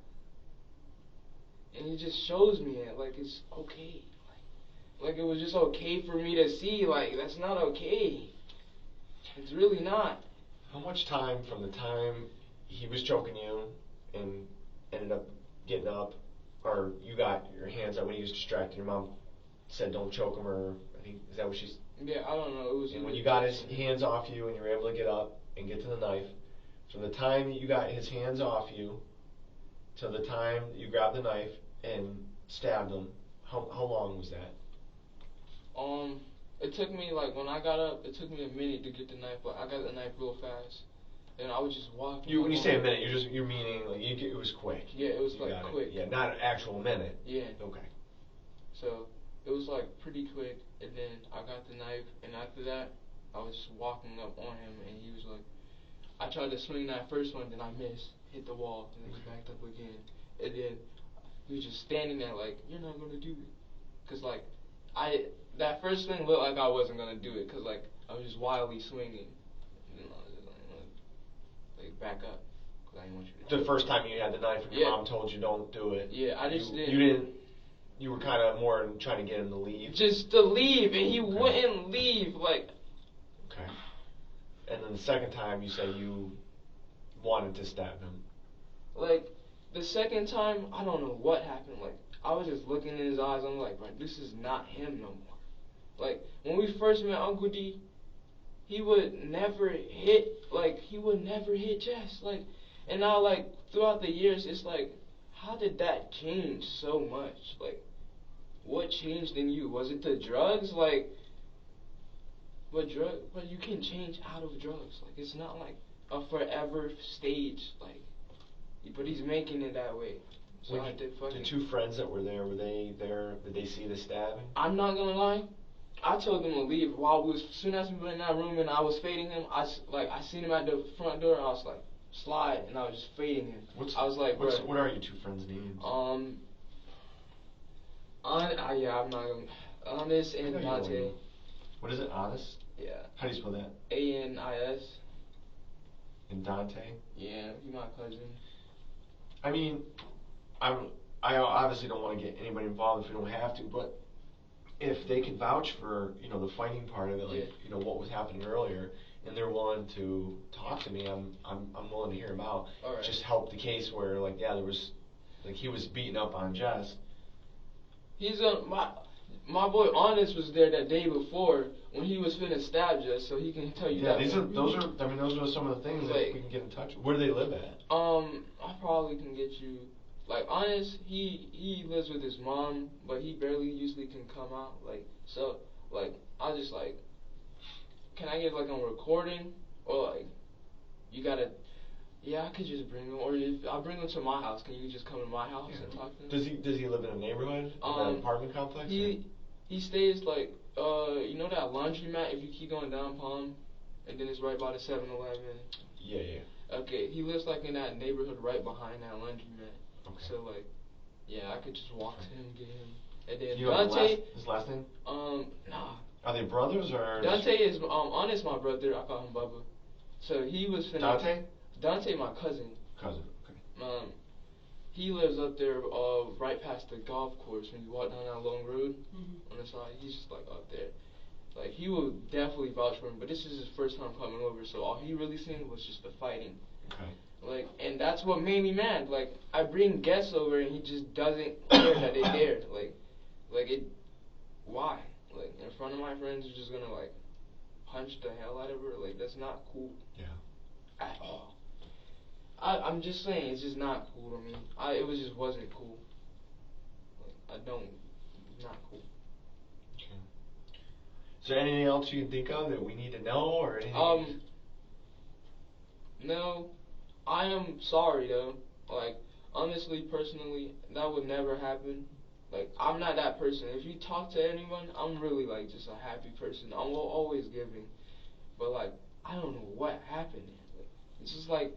And he just shows me it. Like, it's okay. Like it was just okay for me to see. Like, that's not okay. It's really not. How much time from the time he was choking you and ended up getting up, or you got your hands up when he was distracted, your mom said don't choke him, or I think, is that what she's... Yeah, I don't know. It was. And when you got his hands off you and you were able to get up and get to the knife, from the time you got his hands off you to the time you grabbed the knife and stabbed him, how long was that? It took me, like, when I got up, it took me a minute to get the knife, but I got the knife real fast. And I was just walking. When you say a minute, you're meaning, like, it was quick. Yeah, it was, like, quick. Yeah, not an actual minute. Yeah. Okay. So, it was, like, pretty quick, and then I got the knife, and after that, I was just walking up on him, and he was like, I tried to swing that first one, then I missed, hit the wall, and then backed up again. And then he was just standing there like, you're not going to do it. Because, like, that first swing looked like I wasn't going to do it, because, like, I was just wildly swinging. And then I was just like, back up, because I didn't want you to do it. The first time you had the knife and your mom told you don't do it. Yeah, I just didn't. You didn't. You were kind of more trying to get him to leave. Just to leave, and he wouldn't leave, like. Okay. And then the second time you said you wanted to stab him. Like, the second time, I don't know what happened. Like, I was just looking in his eyes. I'm like, bro, this is not him no more. Like, when we first met Uncle D, he would never hit Jess. Like, and now, like, throughout the years, it's like, how did that change so much? Like, what changed in you? Was it the drugs? Like, but you can change out of drugs. Like, it's not like a forever stage. Like, but he's making it that way. So the two friends that were they there? Did they see the stabbing? I'm not gonna lie. I told them to leave. As soon as we went in that room and I was fading him, I seen him at the front door. And I was like, slide, and I was just fading him. What are your two friends' names? I'm not gonna. Honest and Dante. What is it? Honest? Yeah. How do you spell that? ANIS. And Dante? Yeah, he's my cousin. I mean, I obviously don't want to get anybody involved if we don't have to, but if they can vouch for, the fighting part of it, like, what was happening earlier, and they're willing to talk to me, I'm willing to hear them out. All right. Just help the case where, like, there was, like, he was beating up on Jess. My boy Honest was there that day before when he was finna stab Jess, so he can tell you that. Those are some of the things that we can get in touch with. Where do they live at? I probably can get you. Like, Honest, he lives with his mom, but he barely usually can come out. Like, so, like, I'll just, like, can I get, like, a recording? Or, like, you gotta, I could just bring him. Or if I'll bring him to my house. Can you just come to my house and talk to him? Does he live in a neighborhood? An apartment complex? He stays, like, you know that laundromat if you keep going down Palm? And then it's right by the 7-Eleven? Yeah. Okay, he lives, like, in that neighborhood right behind that laundromat. Okay. So, like, I could just walk to him, get him. And then you Dante, know his last name? Nah. Are they brothers or? Dante is Honest, my brother. I call him Bubba. So he was finna. Dante, my cousin. Cousin. Okay. He lives up there, right past the golf course when you walk down that long road on the side. He's just like up there. Like, he will definitely vouch for him, but this is his first time coming over, so all he really seen was just the fighting. Okay. Like, and that's what made me mad. Like, I bring guests over and he just doesn't care that they're there. Why? Like, in front of my friends, you're just gonna, like, punch the hell out of her? Like, that's not cool. Yeah. At all. I'm just saying, it's just not cool to me. It just wasn't cool. Like, not cool. Okay. Is there anything else you can think of that we need to know, or anything? No. I am sorry, though. Like, honestly, personally, that would never happen. Like, I'm not that person. If you talk to anyone, I'm really, like, just a happy person. I'm always giving. But, like, I don't know what happened. Like, it's just like,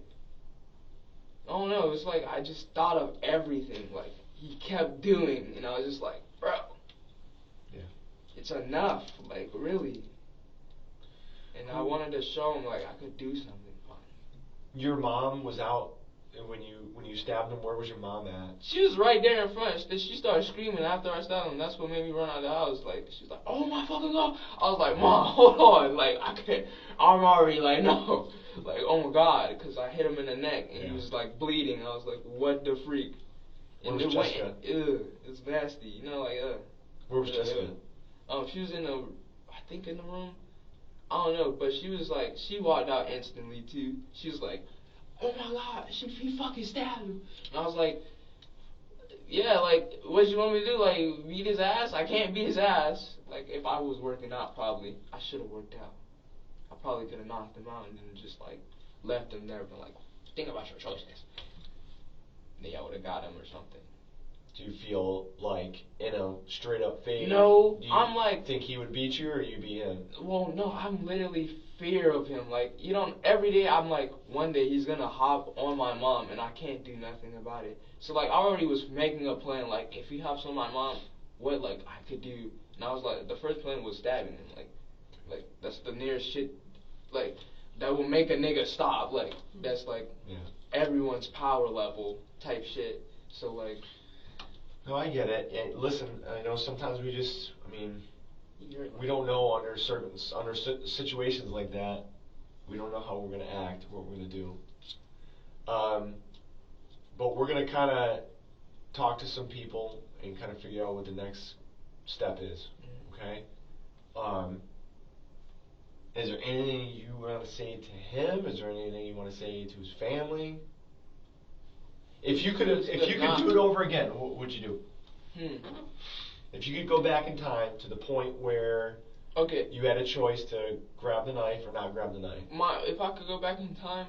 I don't know. It's like I just thought of everything, like, he kept doing. And I was just like, bro. Yeah. It's enough. Like, really. And I wanted to show him, like, I could do something. Your mom was out when you stabbed him. Where was your mom at? She was right there in front. She started screaming after I stabbed him. That's what made me run out of the house. Like, she's like, "Oh my fucking God!" I was like, "Mom, hold on!" Like, I can't. I'm already like, no. Like, oh my God, because I hit him in the neck and he was like bleeding. I was like, what the freak? Where was Jessica? It's nasty. You know, like, Where was Jessica? She was in the room. I don't know, but she was like, she walked out instantly too. She was like, "Oh my God, he fucking stabbed him." And I was like, yeah, like, what you want me to do? Like, beat his ass? I can't beat his ass. Like, if I was working out, probably, I should have worked out. I probably could have knocked him out and then just, like, left him there, but, like, think about your choices. Then I would have got him or something. Do you feel like in a straight up fade? No, I'm like. Think he would beat you or you beat him? Well, no, I'm literally fear of him. Like, every day I'm like, one day he's gonna hop on my mom and I can't do nothing about it. So, like, I already was making a plan. Like, if he hops on my mom, what, like, I could do. And I was like, the first plan was stabbing him. Like that's the nearest shit, like, that will make a nigga stop. Like, that's like everyone's power level type shit. So, like. No, I get it. And listen, I know sometimes we don't know under situations like that. We don't know how we're gonna act, what we're gonna do. But we're going to kind of talk to some people and kind of figure out what the next step is. Okay? Is there anything you want to say to him? Is there anything you want to say to his family? If you could do it over again, what would you do? If you could go back in time to the point where you had a choice to grab the knife or not grab the knife. If I could go back in time,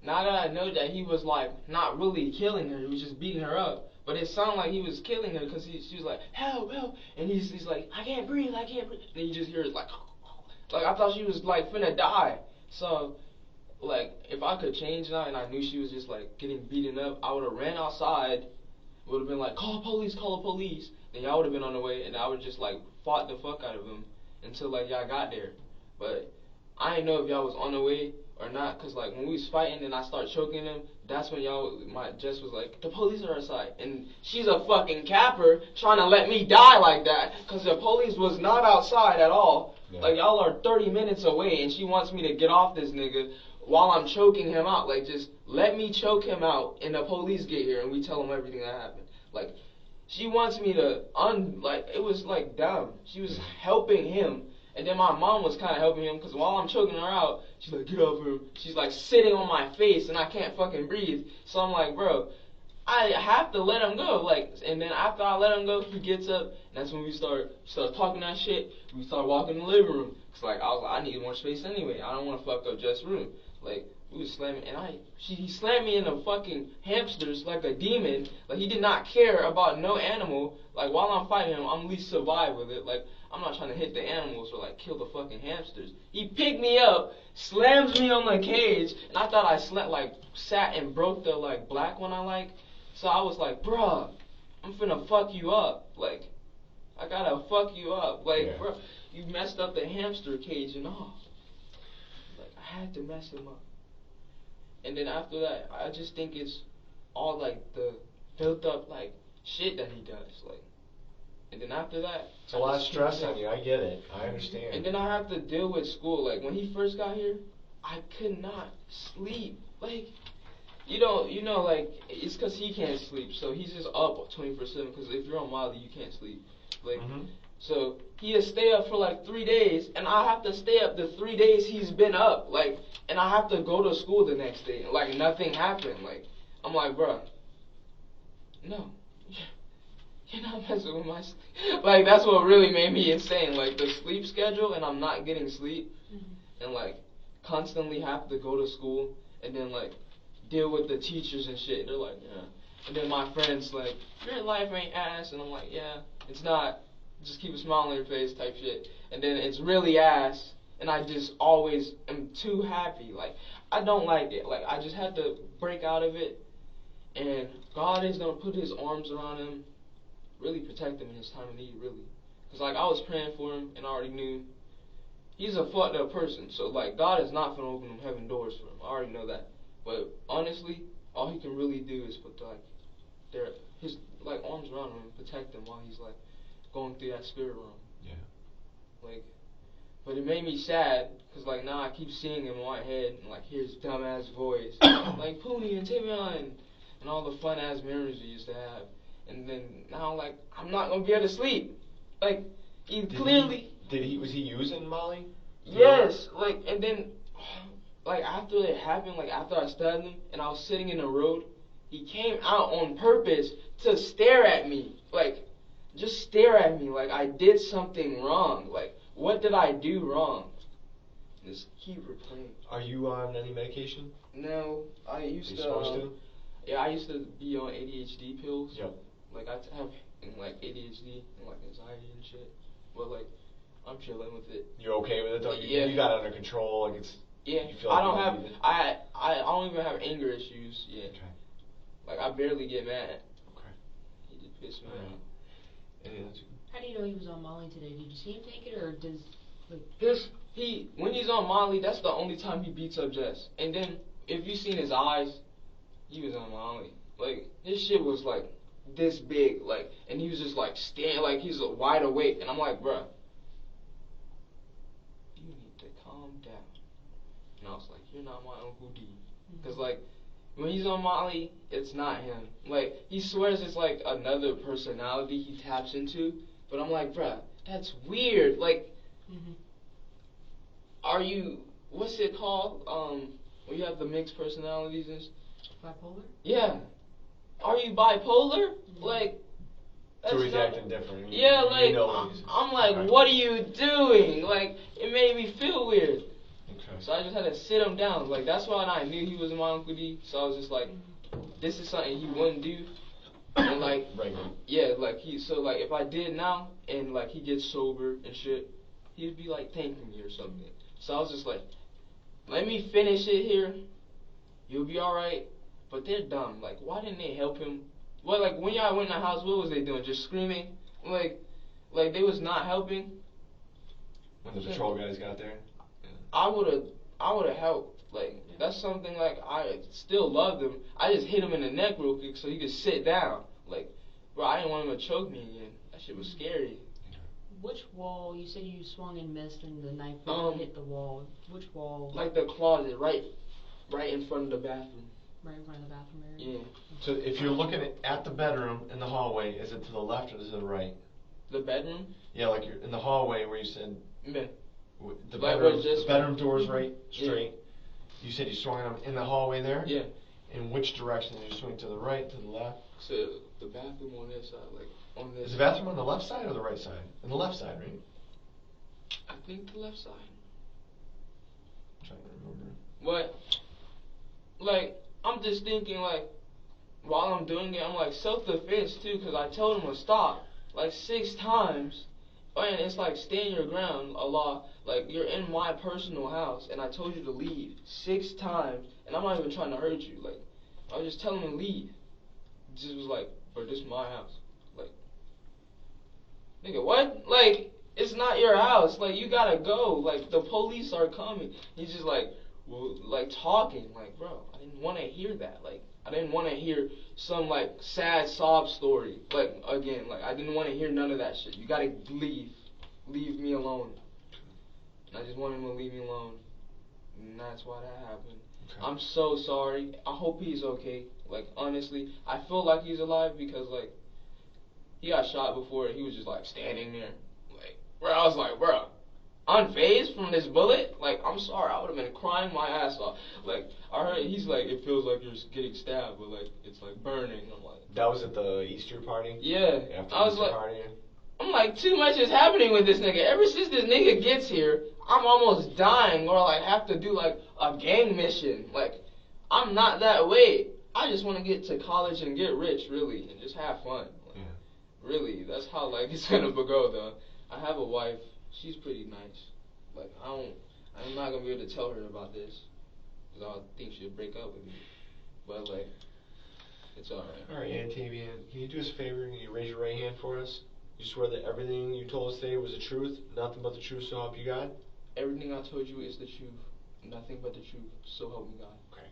now that I know that he was like not really killing her, he was just beating her up. But it sounded like he was killing her because she was like, help, help. And he's like, I can't breathe. And then you just hear it like I thought she was like finna die. So, like, if I could change that and I knew she was just like getting beaten up, I would have ran outside, would have been like, call the police. Then y'all would have been on the way and I would just like fought the fuck out of him until like y'all got there. But I didn't know if y'all was on the way or not, because like when we was fighting and I started choking him, that's when my Jess was like, the police are outside. And she's a fucking capper trying to let me die like that, because the police was not outside at all. Yeah. Like, y'all are 30 minutes away and she wants me to get off this nigga while I'm choking him out. Like, just let me choke him out and the police get here and we tell them everything that happened. Like, she wants me to it was like dumb. She was helping him. And then my mom was kind of helping him, because while I'm choking her out, she's like, get off him. She's like sitting on my face and I can't fucking breathe. So I'm like, bro, I have to let him go. Like, and then after I let him go, he gets up. And that's when we start talking that shit. We start walking in the living room. Cause like, I was like, I need more space anyway. I don't want to fuck up Jess' room. Like, we was slamming, and he slammed me in the fucking hamsters like a demon. Like, he did not care about no animal. Like, while I'm fighting him, I'm at least survive with it. Like, I'm not trying to hit the animals or like kill the fucking hamsters. He picked me up, slams me on the cage, and I thought I sat and broke the like black one I like. So I was like, bruh, I'm finna fuck you up. Like, I gotta fuck you up. Like, yeah. Bruh, you messed up the hamster cage and all. Like, I had to mess him up. And then after that, I just think it's all like the built up like shit that he does. Like, and then after that, it's a lot of stress on you. I get it. I understand. And then I have to deal with school. Like, when he first got here, I could not sleep. Like, you know, like, it's because he can't sleep. So he's just up 24/7. Because if you're on Molly, you can't sleep. Like, so he has stay up for like 3 days, and I have to stay up the 3 days he's been up. Like, and I have to go to school the next day. Like, nothing happened. Like, I'm like, bruh, no. You're not messing with my sleep. Like, that's what really made me insane. Like, the sleep schedule, and I'm not getting sleep, and like constantly have to go to school, and then like deal with the teachers and shit. They're like, yeah. And then my friends like, your life ain't ass, and I'm like, yeah, it's not. Just keep a smile on your face type shit. And then it's really ass, and I just always am too happy. Like, I don't like it. Like, I just had to break out of it, and God is gonna put His arms around him. Really protect him in his time of need, really. Because, like, I was praying for him, and I already knew he's a fucked up person. So, like, God is not going to open heaven doors for him. I already know that. But, honestly, all he can really do is put, like, his, like, arms around him and protect him while he's, like, going through that spirit realm. Yeah. Like, but it made me sad, because, like, now I keep seeing him in my head, and, like, hear his dumbass voice. Like, Poonie and Tavion, and all the fun-ass memories we used to have. And then now, like, I'm not gonna be able to sleep. Like, he clearly. Was he using Molly? Yes. Like, and then, like, after it happened, like, after I stabbed him and I was sitting in the road, he came out on purpose to stare at me. Like, just stare at me. Like, I did something wrong. Like, what did I do wrong? Just keep replaying. Are you on any medication? No, I used to. Supposed to? Yeah, I used to be on ADHD pills. Yep. Like, I have, like, ADHD and, like, anxiety and shit. But, like, I'm chilling with it. You're okay with it, though? Yeah. You got it under control? Like, it's... Yeah. You feel like I don't even have anger issues yet. Okay. Like, I barely get mad. Okay. He just pissed me off. How do you know he was on Molly today? Did you see him take it, or does... Like, when he's on Molly, that's the only time he beats up Jess. And then, if you seen his eyes, he was on Molly. Like, his shit was, like, this big, like, and he was just like standing, like he's wide awake, and I'm like, bruh, you need to calm down. And I was like, you're not my Uncle D, because like When he's on Molly, it's not him. Like, he swears it's like another personality he taps into. But I'm like, bruh, that's weird. Like, are you, what's it called? When you have the mixed personalities and bipolar? Yeah. Are you bipolar? Like, that's so he's acting different. Yeah, like, I'm like, okay. What are you doing? Like, it made me feel weird. Okay. So I just had to sit him down. Like, that's why I knew he was my Uncle D. So I was just like, this is something he wouldn't do. And like, yeah, like so like if I did now and like he gets sober and shit, he'd be like thanking me or something. So I was just like, let me finish it here. You'll be alright. But they're dumb. Like, why didn't they help him? Well, like when y'all went in the house, what was they doing? Just screaming? Like they was not helping. When the patrol guys got there, I would've helped. Like, that's something, like, I still loved him. I just hit him in the neck real quick so he could sit down. Like, bro, I didn't want him to choke me again. That shit was scary. Which wall? You said you swung and missed and the knife hit the wall. Which wall? Like the closet, right in front of the bathroom. Right in front of the bathroom area? Yeah. So if you're looking at the bedroom in the hallway, is it to the left or to the right? The bedroom? Yeah, like you're in the hallway where you said... Yeah. The bedroom door's right, straight. Yeah. You said you swung him in the hallway there? Yeah. In which direction did you swing? To the right, to the left? So the bathroom on this side, like on this. Is the bathroom on the left side or the right side? On the left side, right? I think the left side. I'm trying to remember. But, like, I'm just thinking, like, while I'm doing it, I'm like self-defense too, because I told him to stop like 6 times. And it's like stand your ground, Allah. Like, you're in my personal house, and I told you to leave 6 times, and I'm not even trying to hurt you. Like, I was just telling him to leave. Just was like, bro, this is my house. Like, nigga, what? Like, it's not your house. Like, you gotta go. Like, the police are coming. He's just like, well, like talking. Like, bro, I didn't want to hear that. Like, I didn't want to hear some like sad sob story. Like, again, like I didn't want to hear none of that shit. You gotta leave me alone. And I just wanted him to leave me alone, and that's why that happened. Okay. I'm so sorry. I hope he's okay. Like, honestly, I feel like he's alive because like he got shot before and he was just like standing there, like, bro. I was like, bro, unfazed from this bullet. Like, I'm sorry, I would have been crying my ass off. Like, I heard he's like, it feels like you're getting stabbed, but like it's like burning. I'm like, that was at the Easter party. Yeah, after I was Easter like, party. I'm like, too much is happening with this nigga. Ever since this nigga gets here, I'm almost dying or like have to do like a gang mission. Like, I'm not that way. I just want to get to college and get rich, really, and just have fun. Like, yeah. Really, that's how like it's gonna go though. I have a wife. She's pretty nice. Like, I'm not gonna be able to tell her about this because I think she'll break up with me. But like, it's alright. Alright, Antavian, can you do us a favor and you raise your right hand for us? You swear that everything you told us today was the truth, nothing but the truth, so help you God? Everything I told you is the truth, nothing but the truth, so help me God. Okay.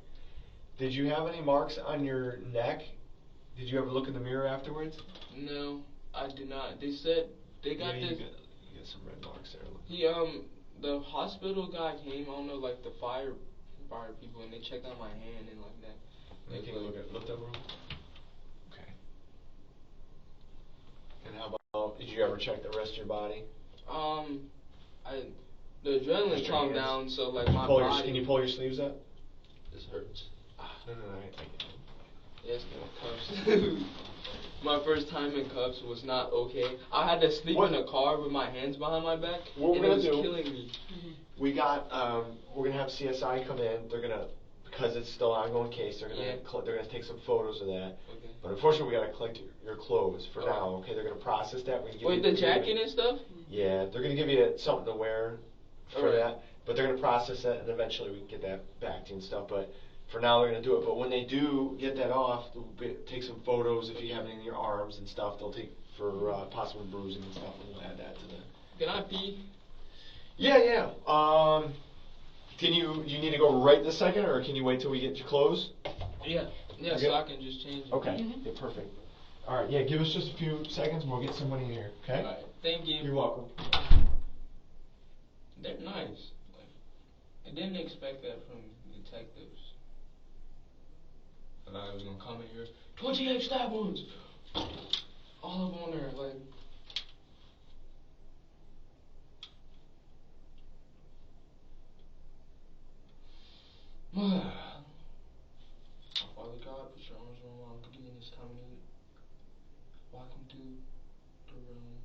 Did you have any marks on your neck? Did you ever look in the mirror afterwards? No, I did not. They said they got this. You got some red marks there. The hospital guy came. I don't know, like the fire people, and they checked out my hand and like that. They can look that room. Okay. And how about? Did you ever check the rest of your body? The adrenaline calmed down, so like my body. Can you pull your sleeves up? This hurts. No, I get it. Yes, cuffs. My first time in cuffs was not okay. I had to sleep in a car with my hands behind my back, and it was killing me. We got, we're gonna have CSI come in. They're gonna, because it's still an ongoing case. They're gonna take some photos of that. Okay. But unfortunately, we gotta collect your clothes for now. Okay, they're gonna process that. Wait, the jacket and stuff? Yeah, they're gonna give you something to wear for that. But they're gonna process that, and eventually we can get that back to you and stuff. But for now, they're going to do it. But when they do get that off, they'll take some photos if you have any in your arms and stuff. They'll take for possible bruising and stuff, and we'll add that to the... Can I pee? Yeah. Can you need to go right this second, or can you wait till we get your clothes? Yeah, so I can just change it. Okay, yeah, perfect. All right, yeah, give us just a few seconds, and we'll get somebody in here, okay? All right, thank you. You're welcome. They're nice. Like, I didn't expect that from detectives. And I was gonna come in here, 28 stab wounds, all up on there, like. Father God, put your arms around my uncle D in this time of need. Walk him through the room.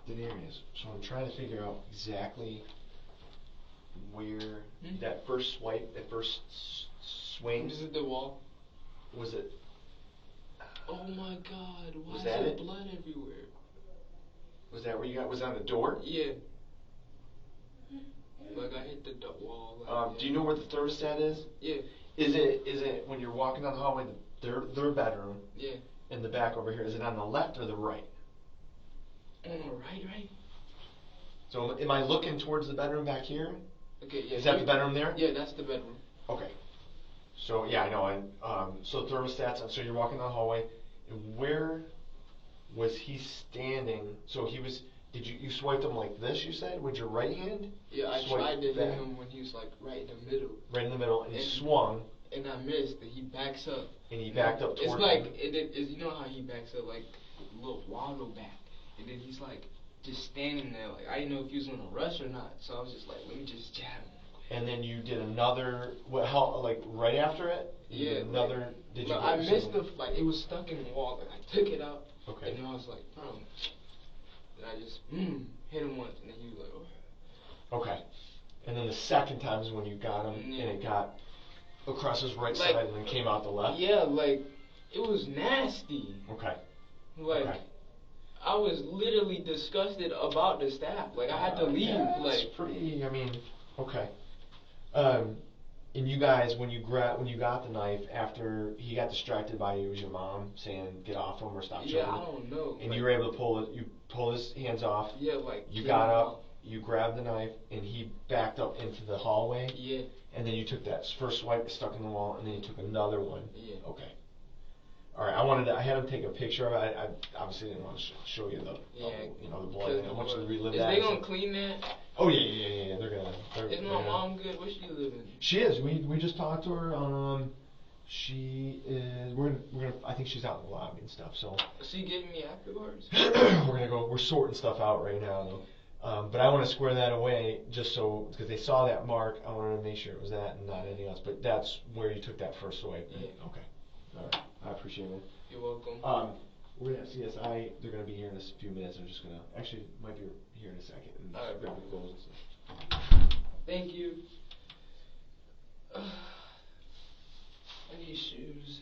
Denareus. So I'm trying to figure out exactly where that first swipe, that first swing. Is it the wall? Was it? Oh my God! Why Was is that there it? blood everywhere? Was that where you got? Was it on the door? Yeah. Like I hit the wall. Like, Do you know where the thermostat is? Yeah. Is it when you're walking down the hallway, their bedroom? Yeah. In the back over here. Is it on the left or the right? On the right. So am I looking towards the bedroom back here? Okay, yeah. Is that the bedroom there? Yeah, that's the bedroom. Okay. So yeah, I know. So thermostats. So you're walking down the hallway. And where was he standing? So he was. Did you swiped him like this? You said with your right hand. Yeah, I tried to hit him when he was like right in the middle. Right in the middle, and he swung. And I missed. And he backs up. And he backed up towards. It's like you know how he backs up like a little waddle back, and then he's like just standing there. Like I didn't know if he was gonna rush or not, so I was just like, let me just jab him. And then you did another. How like right after it? Yeah. Another. Like, did you? I missed the like it was stuck in the wall. Like I took it out. Okay. And then I was like, bro. And I just hit him once, and then he was like, oh. Okay. And then the second time is when you got him, and it got across his right side and then came out the left? Yeah, like, it was nasty. Okay. Like, I was literally disgusted about the staff. Like, I had to leave. Yeah, like, it's pretty, I mean, okay. And you guys, when you got the knife, after he got distracted by you, was your mom saying, get off him or stop choking? Yeah, I don't know. And you were able to pull his hands off. Yeah, like. You got up, you grabbed the knife, and he backed up into the hallway. Yeah. And then you took that first swipe, stuck in the wall, and then you took another one. Yeah. Okay. All right. I had him take a picture of it. I obviously didn't want to show you the blood. I want you to relive that. Is they gonna clean that? Oh yeah. They're gonna. Is my mom good? Where's she living? She is. We just talked to her. She is. We're gonna. I think she's out in the lobby and stuff. So. Is she getting me afterwards? We're sorting stuff out right now though. But I want to square that away just so, because they saw that mark, I wanted to make sure it was that and not anything else. But that's where you took that first swipe. Yeah. Okay. All right. I appreciate it. You're welcome. We're going to CSI. They're going to be here in a few minutes. I'm just going to, actually, might be here in a second. And grab the clothes and stuff. Thank you. I need shoes.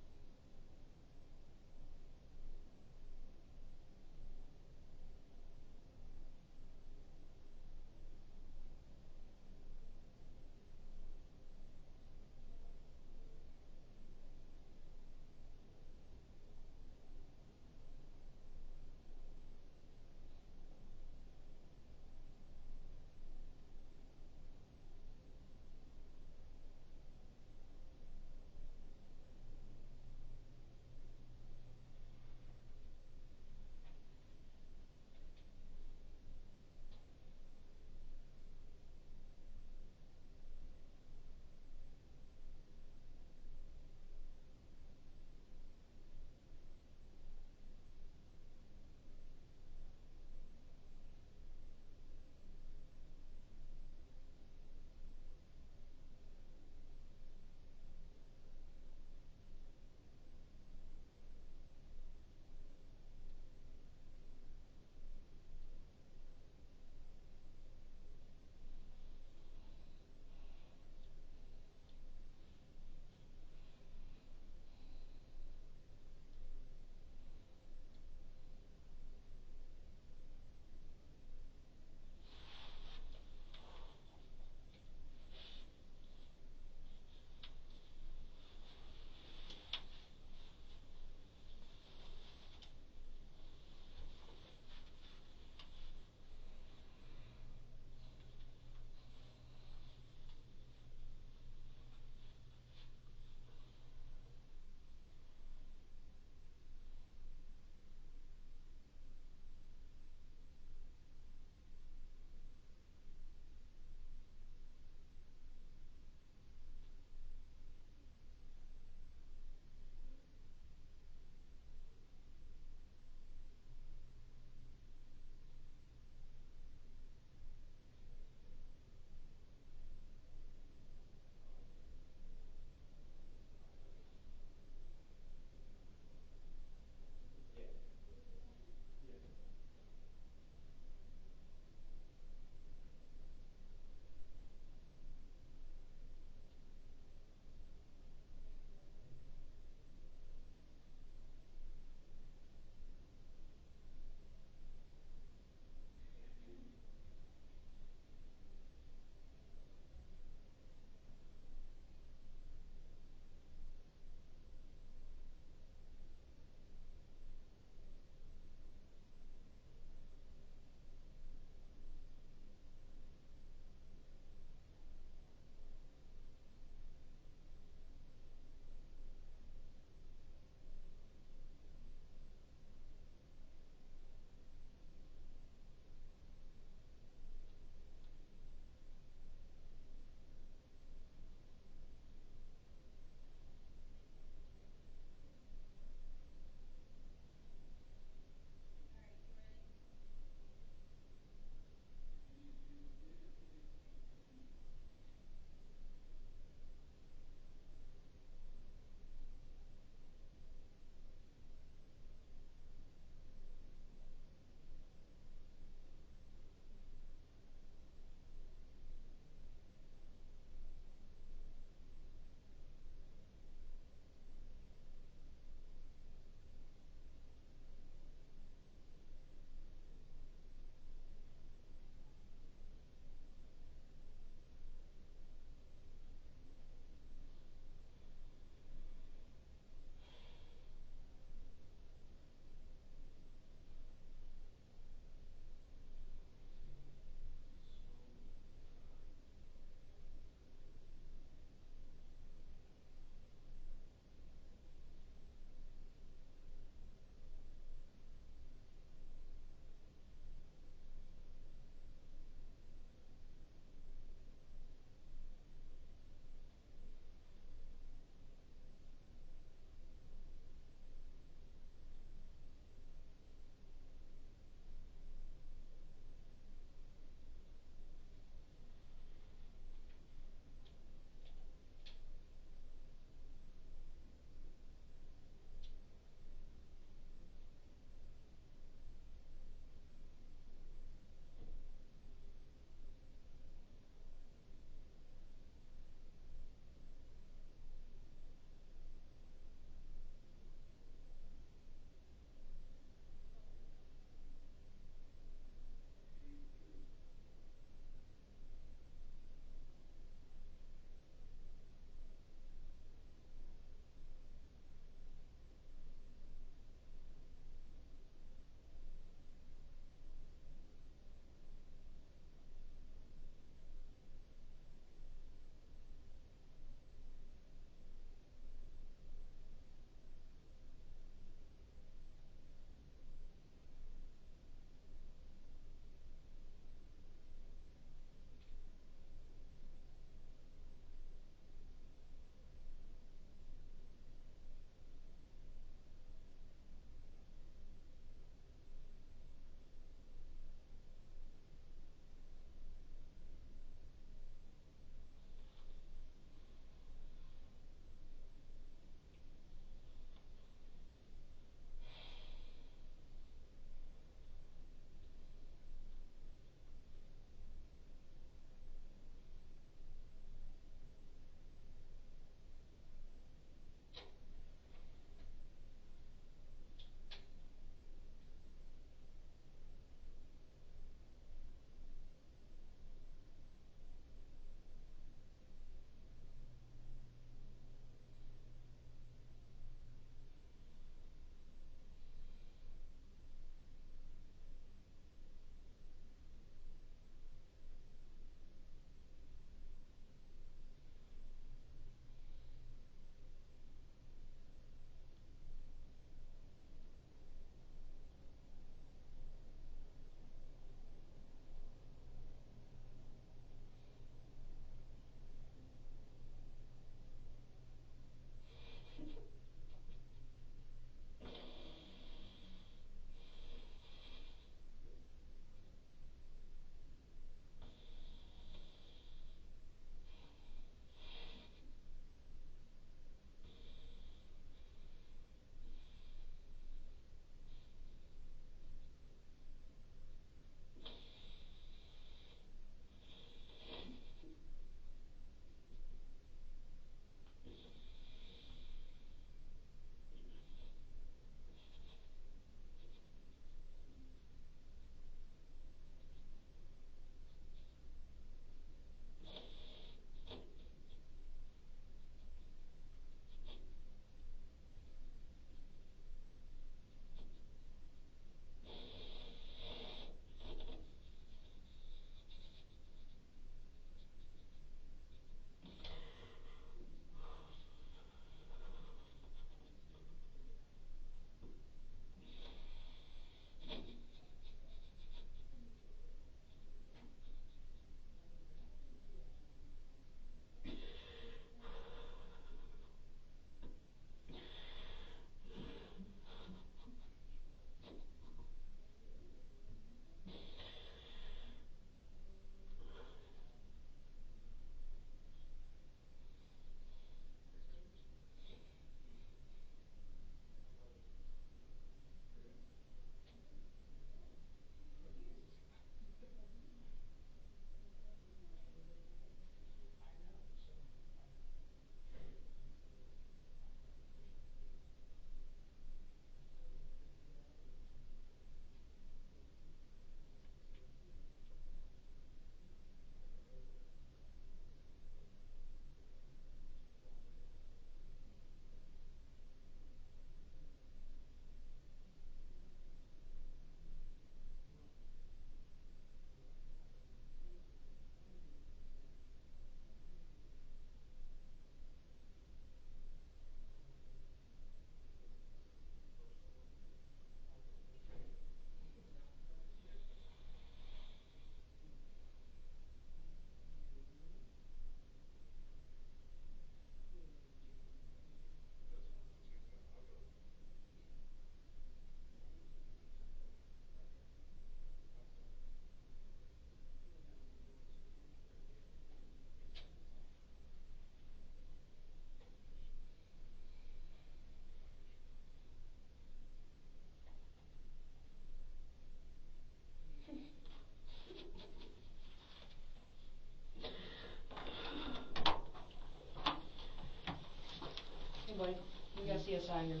Hey, buddy. We got CSI here.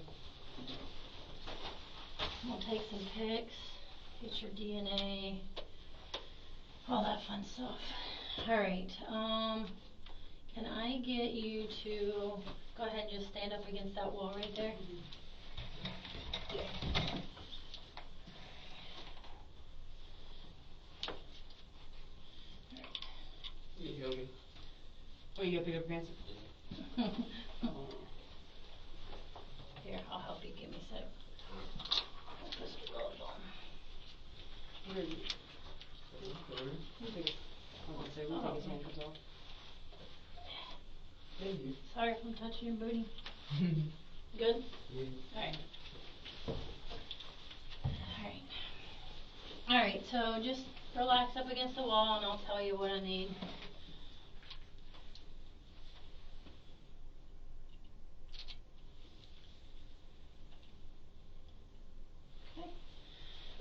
We'll take some pics, get your DNA, all that fun stuff. Alright, can I get you to go ahead and just stand up against that wall right there? You heal me. Oh, you gotta pick up your pants? Here, I'll help you. Give me a sec. I'll put the gloves on. Here, you take it. I was gonna say, we take his handcuffs off. Thank you. Sorry if I'm touching your booty. Good? Yeah. Alright. Alright. Alright, so just relax up against the wall and I'll tell you what I need. Okay.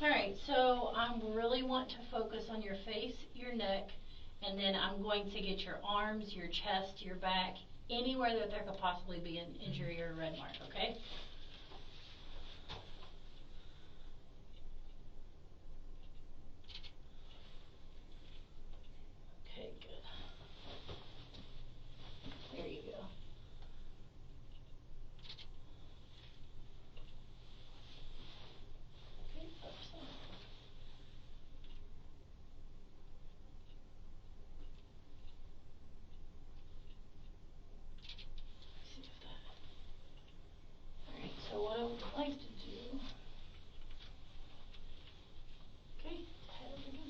Alright, so I really want to focus on your face, your neck, and then I'm going to get your arms, your chest, your back, anywhere that there could possibly be an injury or a red mark, okay? Okay, good. There you go. Okay, other side. See if that. Alright, so what I would like to do. Okay, head up again.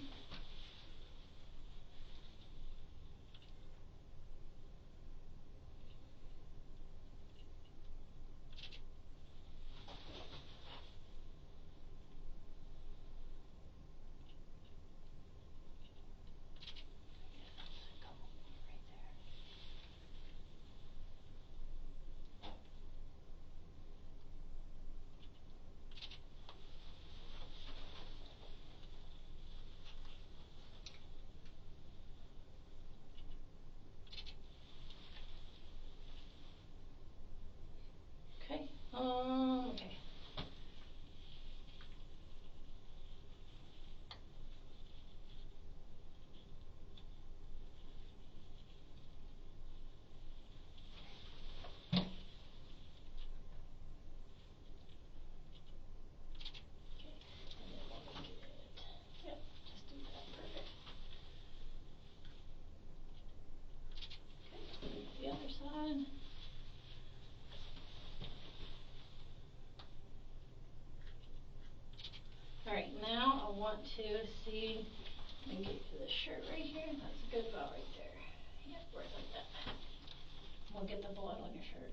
Okay, okay. And then we'll make it. Yep, just do that. Perfect. Okay, the other side. Alright, now I want to see, let me get to the shirt right here. That's a good about right there. Yep, right like that. We'll get the blood on your shirt.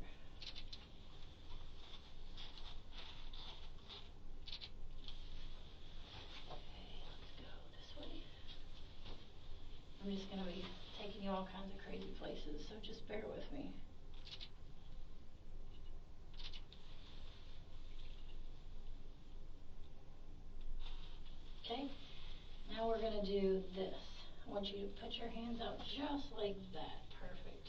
Okay, let's go this way. I'm just going to be taking you all kinds of crazy places, so just bear with me. Okay, now we're going to do this. I want you to put your hands out just like that. Perfect.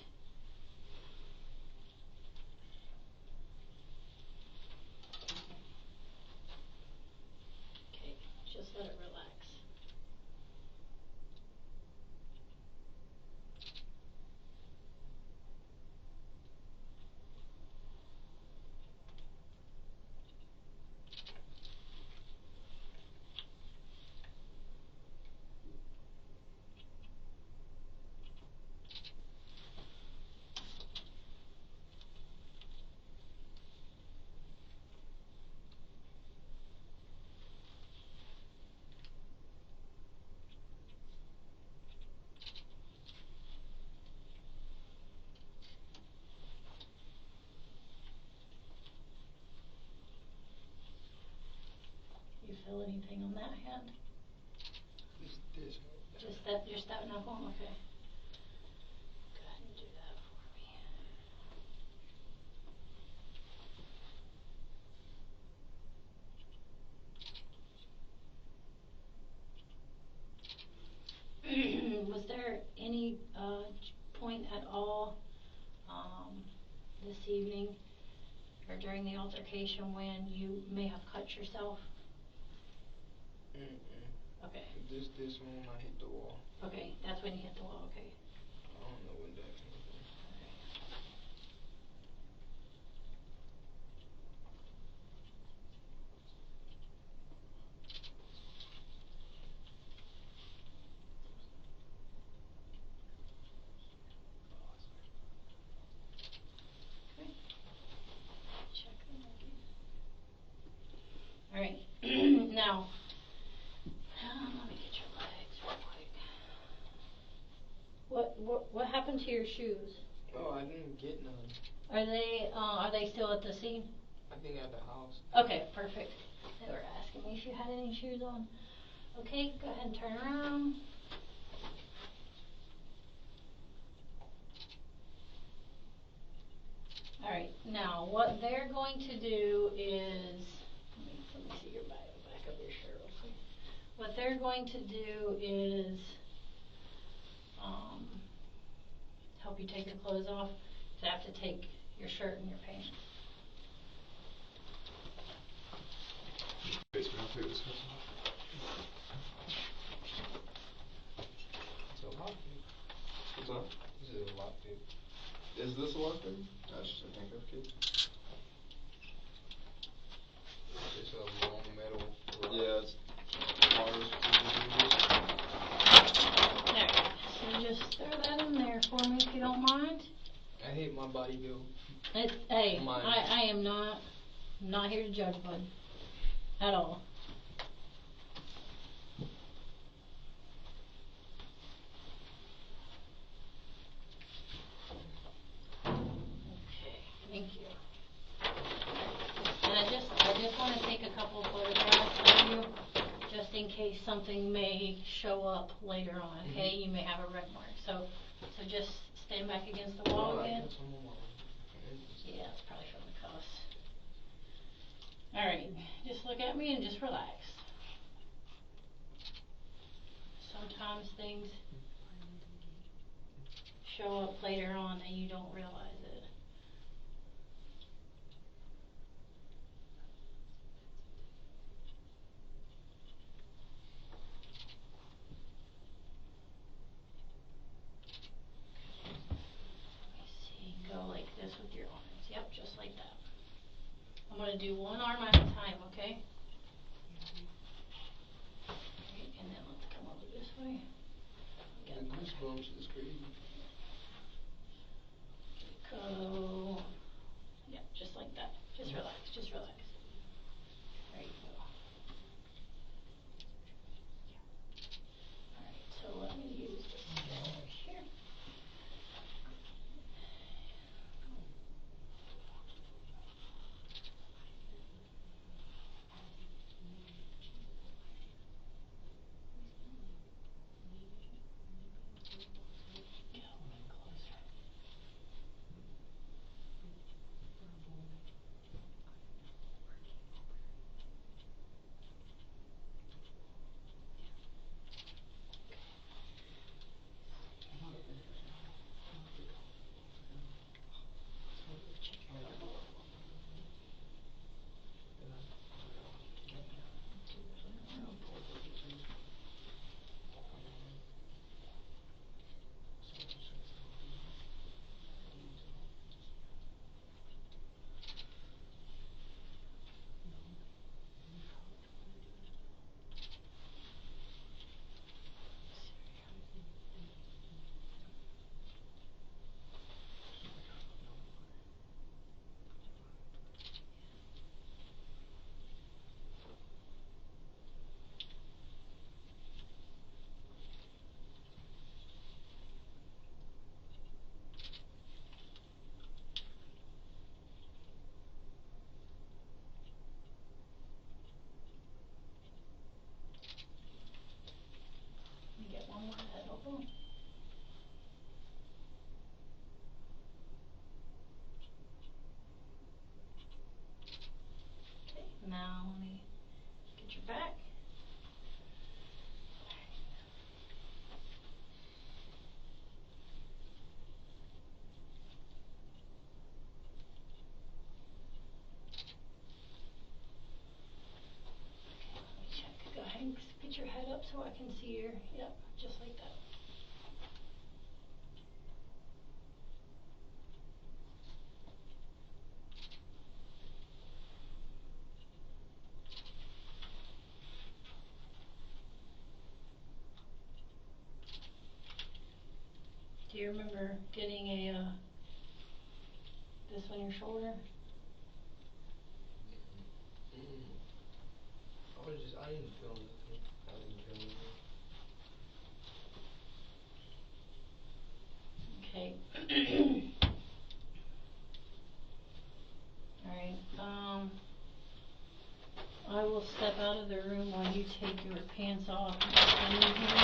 Okay, just let it relax. You feel anything on that hand? Just this. Just that knuckle? Okay. Go ahead and do that for me. Was there any point at all this evening or during the altercation when you may have cut yourself? Okay. Just this one when I hit the wall. Okay, that's when you hit the wall, okay. I don't know when that came from. Okay. Check them again. Alright, now, let me get your legs real quick. What happened to your shoes? Oh, I didn't get none. Are they still at the scene? I think at the house. Okay, perfect. They were asking me if you had any shoes on. Okay, go ahead and turn around. Alright, now what they're going to do is, let me see your back of your shirt real quick. What they're going to do is help you take your clothes off. They have to take your shirt and your pants. It's a lockpick. What's up? This is a lockpick. Is this a lockpick? That's just a handcuff key. It's a long metal rod. Yeah, it's bars. There. So just throw that in there for me if you don't mind. I hate my body build. Hey, I am not here to judge, bud. At all. Okay, thank you. And I just want to take a couple photographs of you, just in case something may show up later on. Okay, you may have a red mark. So just stand back against the wall again. Yeah, it's probably from the cuffs. All right, just look at me and just relax. Sometimes things show up later on and you don't realize it. Let me see, go like this with your arms. Yep, just like that. I'm going to do one arm at a time, okay? Okay, and then let's come over this way. The goosebumps is crazy. Go. Yeah, just like that. Just relax, just relax. There you go. Alright, so let me use this scale right here. Get a little bit closer. Let me get one more head elbow. Okay, now let me get your back. so I can see your, yep, just like that. Do you remember getting a, this on your shoulder? I didn't feel nothing. I didn't feel anything. Okay. Alright, I will step out of the room while you take your pants off and put them in here.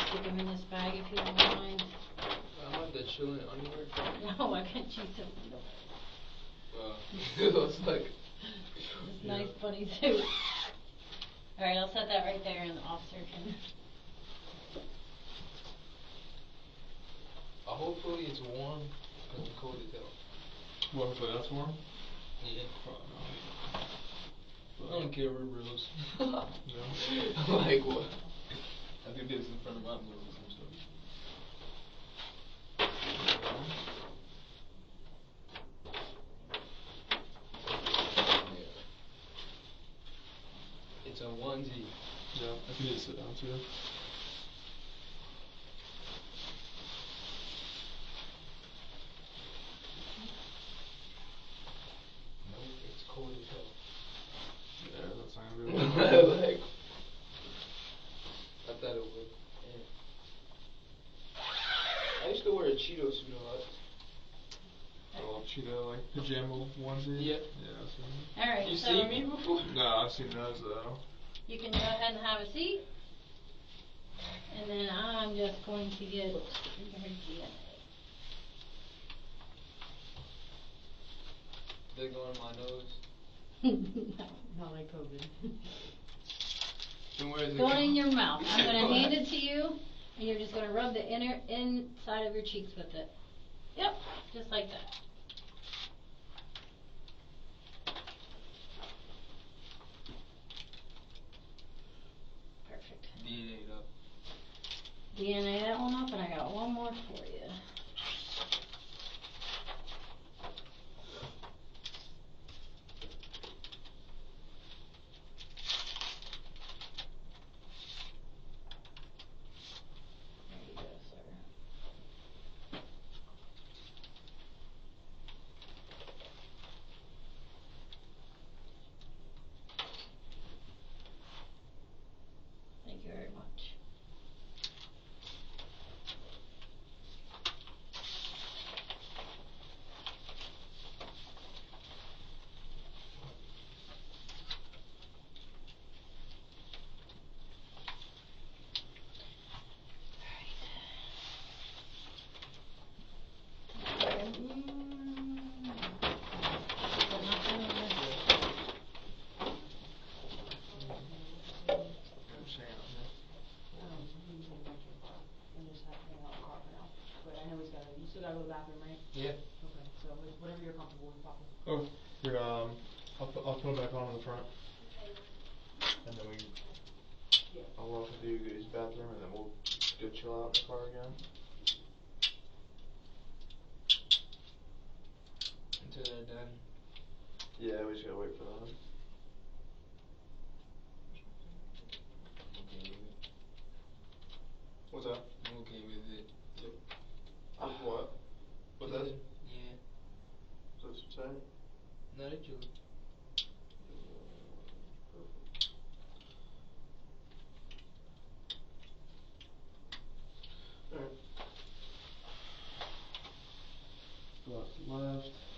Stick them in this bag if you don't mind. I have the chilling underwear. No, I can't use them. It looks like this nice bunny suit. Alright, I'll set that right there and the officer can. Hopefully it's warm, because I'm cold as hell. What, hopefully that's warm? Yeah. Probably not. I don't care where bros. No? Like what? I think this in front of my nose or some stuff. It's a onesie. Yeah, I can just sit down too. Nope, it's cold as hell. Yeah, that's not gonna be Like, I thought it would. Yeah. I used to wear a Cheeto suit a lot. Oh, Cheeto, like pajama onesie? Yeah. Yeah, I've seen them. Alright, You so seen me before? No, I've seen those though. you can go ahead and have a seat. And then I'm just going to get your DNA. They go in my nose. Not like COVID. Then where is it Going in your mouth. I'm going to hand it to you, and you're just going to rub the inside of your cheeks with it. Yep, just like that. Perfect. DNA up. DNA that one up, and I got one more for you. There you go, sir. Thank you very much. You still gotta go to the bathroom, right? Yeah. Okay, so whatever you're comfortable with, Papa. Oh, here, I'll put them back on in the front. And then I'll walk with you, get his bathroom, and then we'll go chill out in the car again. Until they're done. Yeah, we just gotta wait for them. Okay with it. What's that? I'm okay with it. Yep. With what? With this? Yeah. So what you saying? Not a joke. Perfect. Alright. Go out to the left.